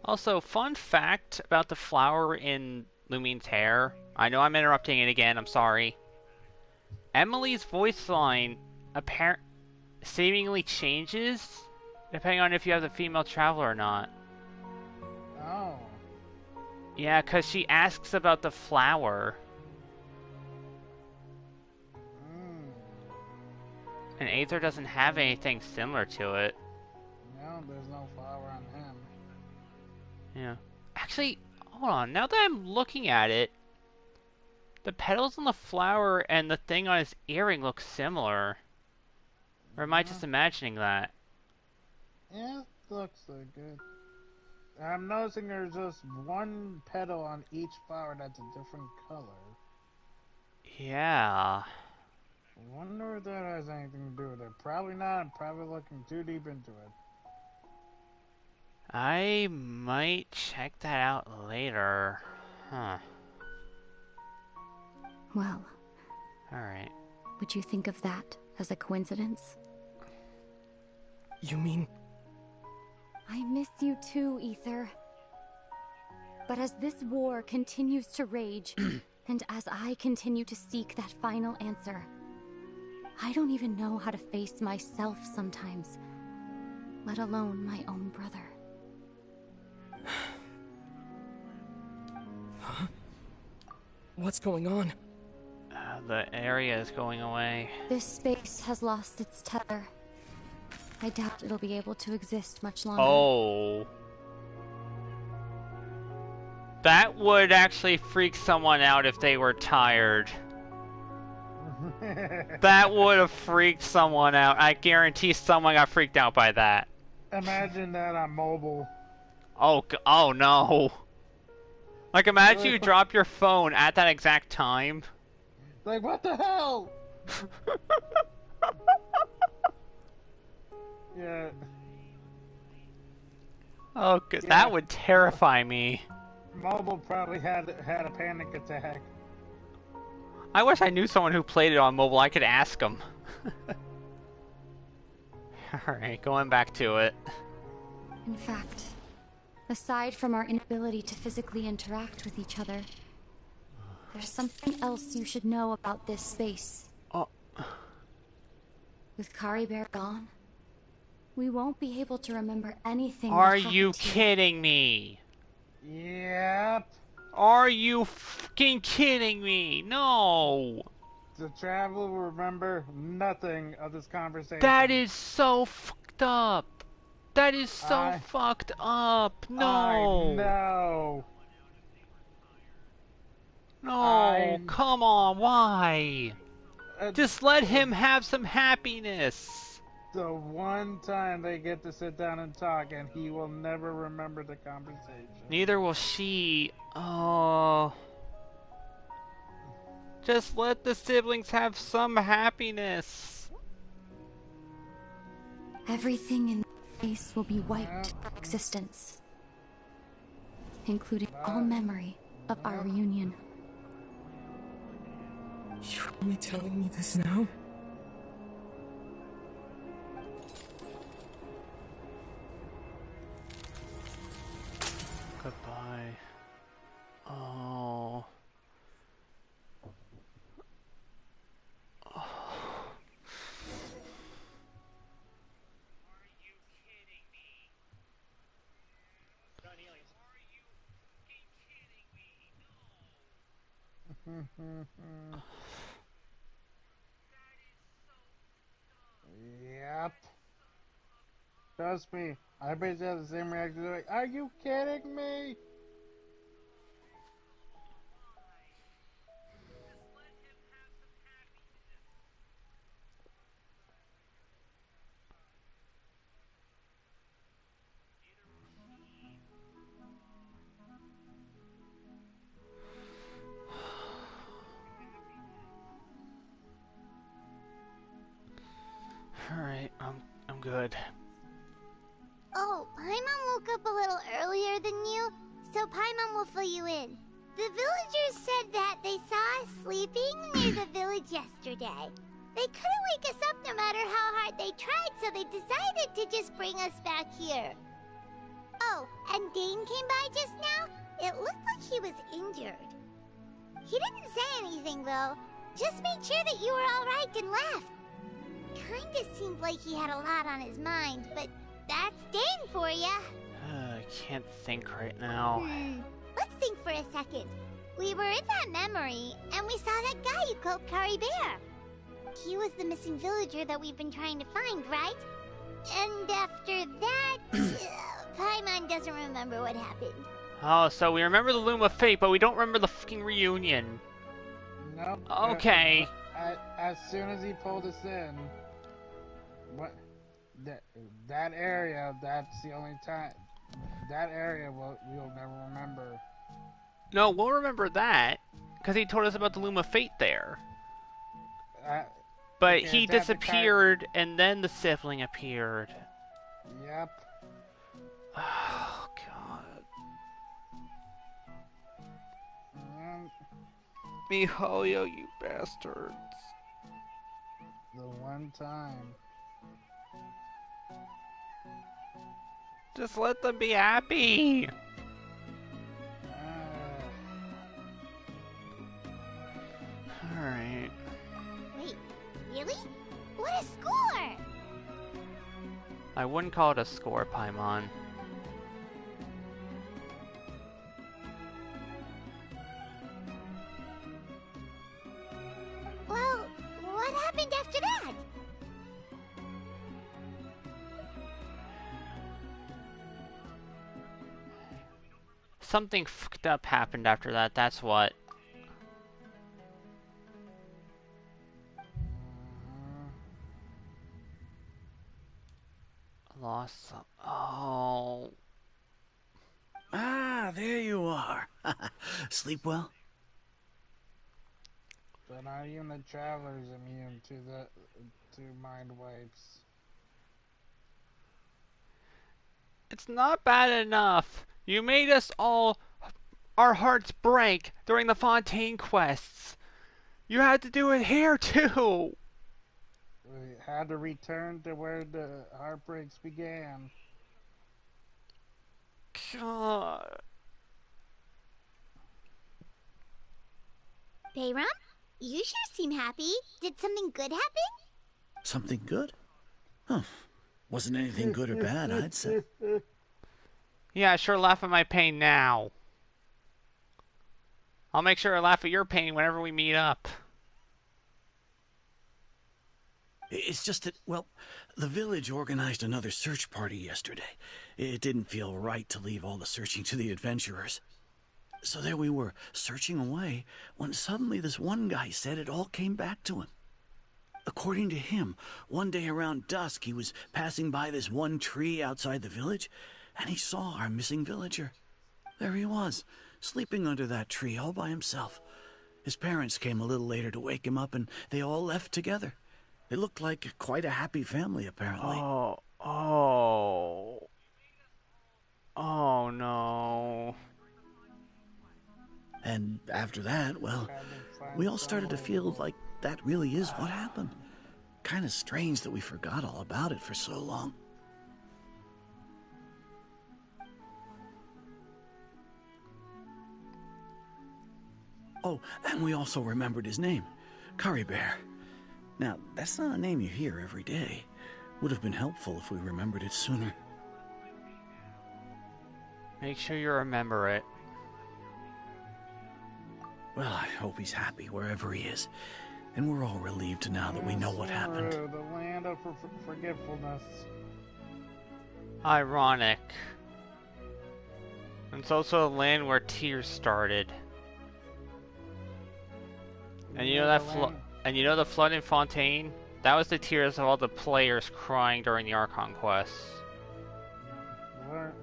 Also, fun fact about the flower in Lumine's hair. I know I'm interrupting it again, I'm sorry. Emily's voice line seemingly changes depending on if you have the female traveler or not. Oh. Yeah, because she asks about the flower. And Aether doesn't have anything similar to it. No, there's no flower on him. Yeah. Actually, hold on. Now that I'm looking at it, the petals on the flower and the thing on his earring look similar. Or am I just imagining that? Yeah, it looks like it. I'm noticing there's just one petal on each flower that's a different color. Yeah. I wonder if that has anything to do with it. Probably not. I'm probably looking too deep into it. I might check that out later. Huh. Well. Alright. Would you think of that as a coincidence? You mean... I miss you too, Aether. But as this war continues to rage, and as I continue to seek that final answer, I don't even know how to face myself sometimes, let alone my own brother. Huh? What's going on? The area is going away. This space has lost its tether. I doubt it'll be able to exist much longer. Oh. That would actually freak someone out if they were tired. That would have freaked someone out. I guarantee someone got freaked out by that. Imagine that on mobile. Oh no. Like, imagine you drop your phone at that exact time. Like, what the hell? Yeah. Oh, yeah. That would terrify me. Mobile probably had a panic attack. I wish I knew someone who played it on mobile. I could ask them. In fact, Aside from our inability to physically interact with each other, there's something else you should know about this space. Oh. With Kari Bear gone, we won't be able to remember anything that Are happened you here. kidding me? Yep. Are you fucking kidding me? No. The traveler will remember nothing of this conversation. That is so fucked up. That is so fucked up. No. I know. No. Come on. Why? Just let him have some happiness. The one time they get to sit down and talk, and he will never remember the conversation. Neither will she. Oh. Just let the siblings have some happiness. Everything in space will be wiped from existence, including all memory of our reunion. You're only telling me this now? Goodbye. Oh. Yep. Trust me, I bet you have the same reaction. Like, are you kidding me? Alright, I'm good. Oh, Paimon woke up a little earlier than you, so Paimon will fill you in. The villagers said that they saw us sleeping near the village yesterday. They couldn't wake us up no matter how hard they tried, so they decided to just bring us back here. Oh, and Dane came by just now. It looked like he was injured. He didn't say anything, though. Just made sure that you were alright and left. Kinda seemed like he had a lot on his mind, but that's Dane for ya. I can't think right now. Let's think for a second. We were in that memory, and we saw that guy you called Kari Bear. He was the missing villager that we've been trying to find, right? And after that, Paimon doesn't remember what happened. Oh, so we remember the Loom of Fate, but we don't remember the fucking reunion. Nope. Okay. As soon as he pulled us in, that area, that's the only time. That area we'll never remember. No, we'll remember that, because he told us about the Loom of Fate there. But Okay, he disappeared, and then the sibling appeared. Yep. Oh, God. MiHoYo, you bastards. The one time. Just let them be happy. Alright. Wait, really? What a score! I wouldn't call it a score, Paimon. Well, what happened after that? Something fucked up happened after that, that's what. Lost some. Oh. Ah, there you are. Sleep well? But not even the traveler's immune to mind wipes. It's not bad enough. You made us all, our hearts break during the Fontaine quests. You had to do it here too. We had to return to where the heartbreaks began. God. Bayram, you sure seem happy. Did something good happen? Something good? Huh. Wasn't anything good or bad, I'd say. Yeah, sure laugh at my pain now. I'll make sure I laugh at your pain whenever we meet up. It's just that, well, the village organized another search party yesterday. It didn't feel right to leave all the searching to the adventurers. So there we were, searching away, when suddenly this one guy said it all came back to him. According to him, one day around dusk he was passing by this one tree outside the village, and he saw our missing villager. There he was, sleeping under that tree all by himself. His parents came a little later to wake him up, and they all left together. It looked like quite a happy family, apparently. Oh no. And after that, well, we all started to feel like that really is what happened. Kind of strange that we forgot all about it for so long. Oh, and we also remembered his name, Curry Bear. Now, that's not a name you hear every day. Would have been helpful if we remembered it sooner. Make sure you remember it. Well, I hope he's happy wherever he is. And we're all relieved now that we know what happened. The land of forgetfulness. Ironic. It's also the land where tears started. And you know that the flood in Fontaine? That was the tears of all the players crying during the Archon quest. What?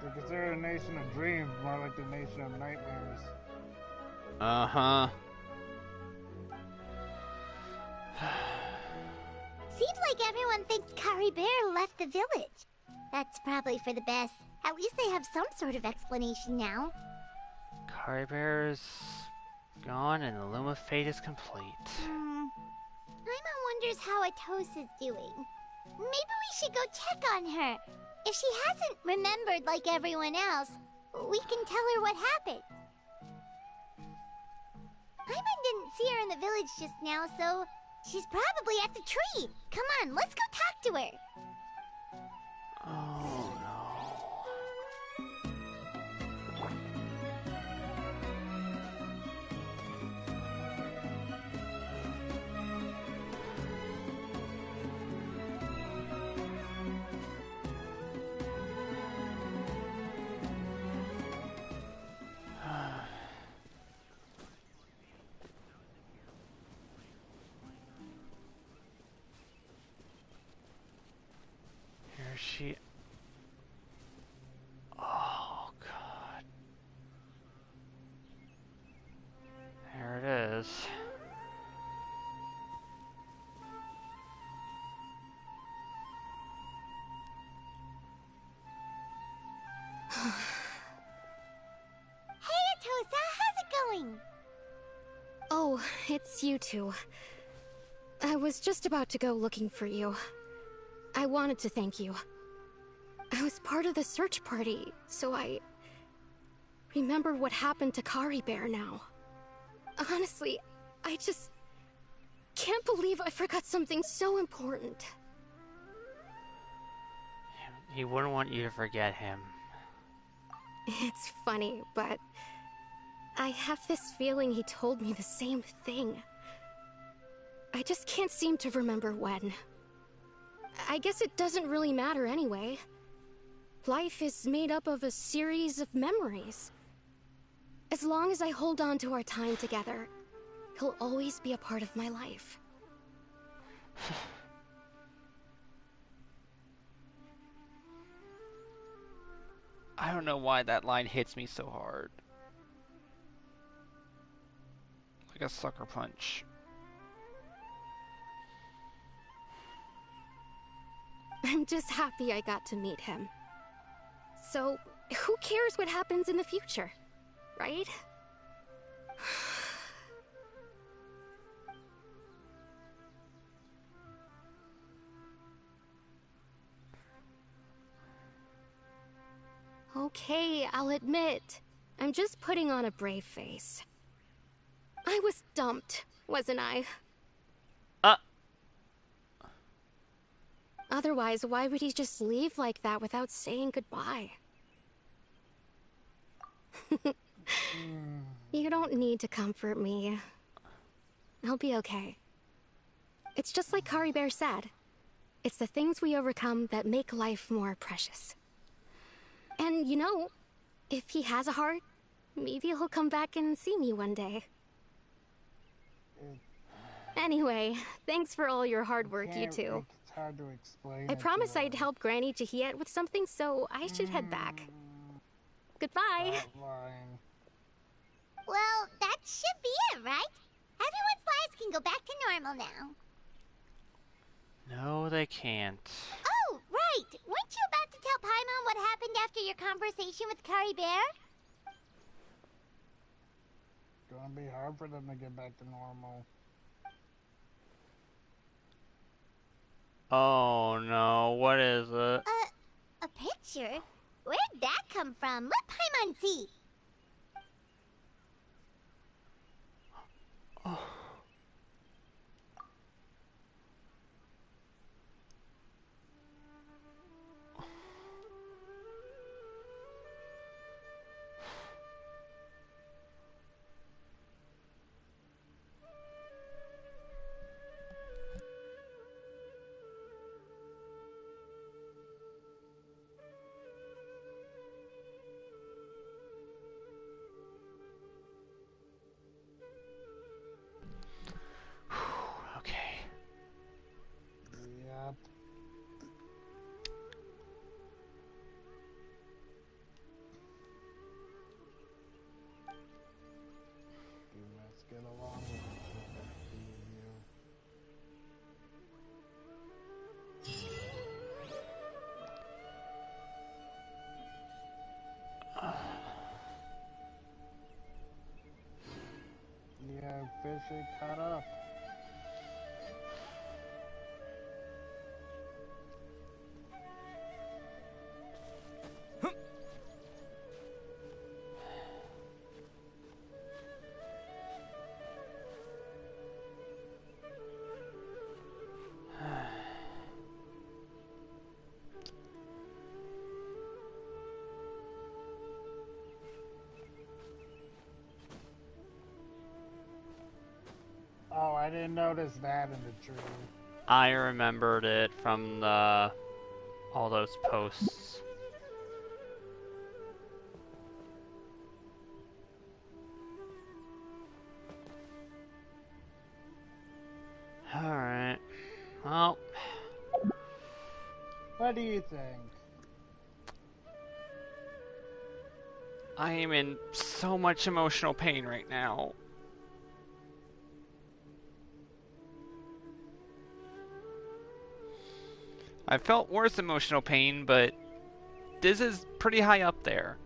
They consider a nation of dreams more like the nation of nightmares. Uh-huh. Seems like everyone thinks Curry Bear left the village. That's probably for the best. At least they have some sort of explanation now. Curry Bear's gone and the Loom of Fate is complete. Paimon wonders how Atosa's doing. Maybe we should go check on her. If she hasn't remembered like everyone else, we can tell her what happened. Paimon didn't see her in the village just now, so she's probably at the tree. Come on, let's go talk to her. Oh no. Here she... Oh, God. There it is. Hey, Atosa, how's it going? Oh, it's you two. I was just about to go looking for you. I wanted to thank you. I was part of the search party, so I remember what happened to Curry Bear now. Honestly, I just can't believe I forgot something so important. He wouldn't want you to forget him. It's funny, but I have this feeling he told me the same thing. I just can't seem to remember when. I guess it doesn't really matter anyway. Life is made up of a series of memories. As long as I hold on to our time together, he'll always be a part of my life. I don't know why that line hits me so hard. Like a sucker punch. I'm just happy I got to meet him. So, who cares what happens in the future, right? Okay, I'll admit. I'm just putting on a brave face. I was dumped, wasn't I? Otherwise, why would he just leave like that without saying goodbye? You don't need to comfort me. I'll be okay. It's just like Kari Bear said. It's the things we overcome that make life more precious. And you know, if he has a heart, maybe he'll come back and see me one day. Anyway, thanks for all your hard work, you two. It's hard to explain. I promised I'd help Granny Jahiet with something, so I should head back. Goodbye. Well, that should be it, right? Everyone's lives can go back to normal now. No, they can't. Oh, right! Weren't you about to tell Paimon what happened after your conversation with Kari Bear? It's gonna be hard for them to get back to normal. Oh no, what is it? A picture? Where'd that come from? Let Paimon see. Oh. Okay. Yep. You must get along with you. Yeah, fish it cut up. Oh, I didn't notice that in the tree. I remembered it from the all those posts. Alright. Well. What do you think? I am in so much emotional pain right now. I felt worse emotional pain, but this is pretty high up there.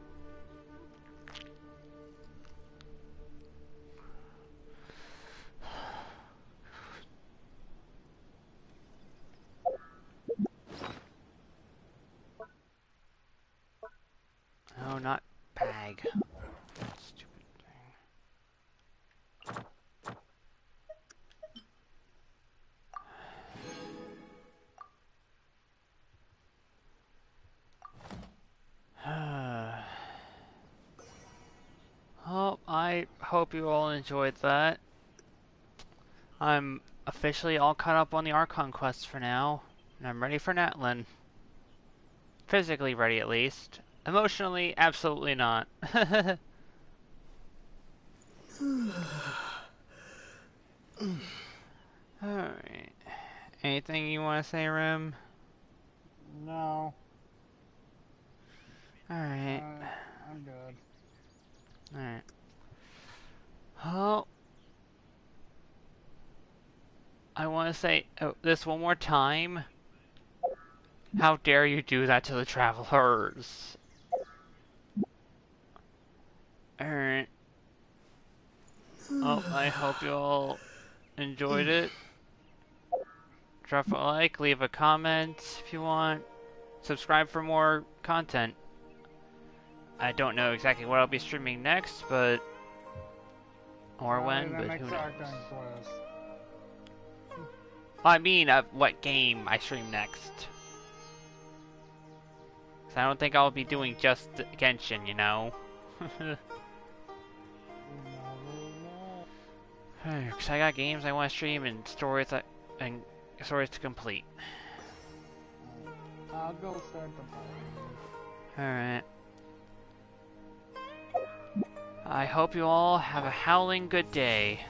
Oh, not bag. Stupid thing. Well, I hope you all enjoyed that. I'm officially all caught up on the Archon quests for now, and I'm ready for Natlin. Physically ready, at least. Emotionally, absolutely not. Alright. Anything you want to say, Rim? No. Alright. I'm good. Alright. Oh. I want to say this one more time. How dare you do that to the travelers? Alright. Oh, I hope you all enjoyed it. Drop a like, leave a comment if you want. Subscribe for more content. I don't know exactly what I'll be streaming next, but or when, The but next who knows? Archon Quest. I mean, what game I stream next. 'Cause I don't think I'll be doing just Genshin, you know. Because I got games I want to stream and stories to complete. I'll go start the party. Alright. I hope you all have a howling good day.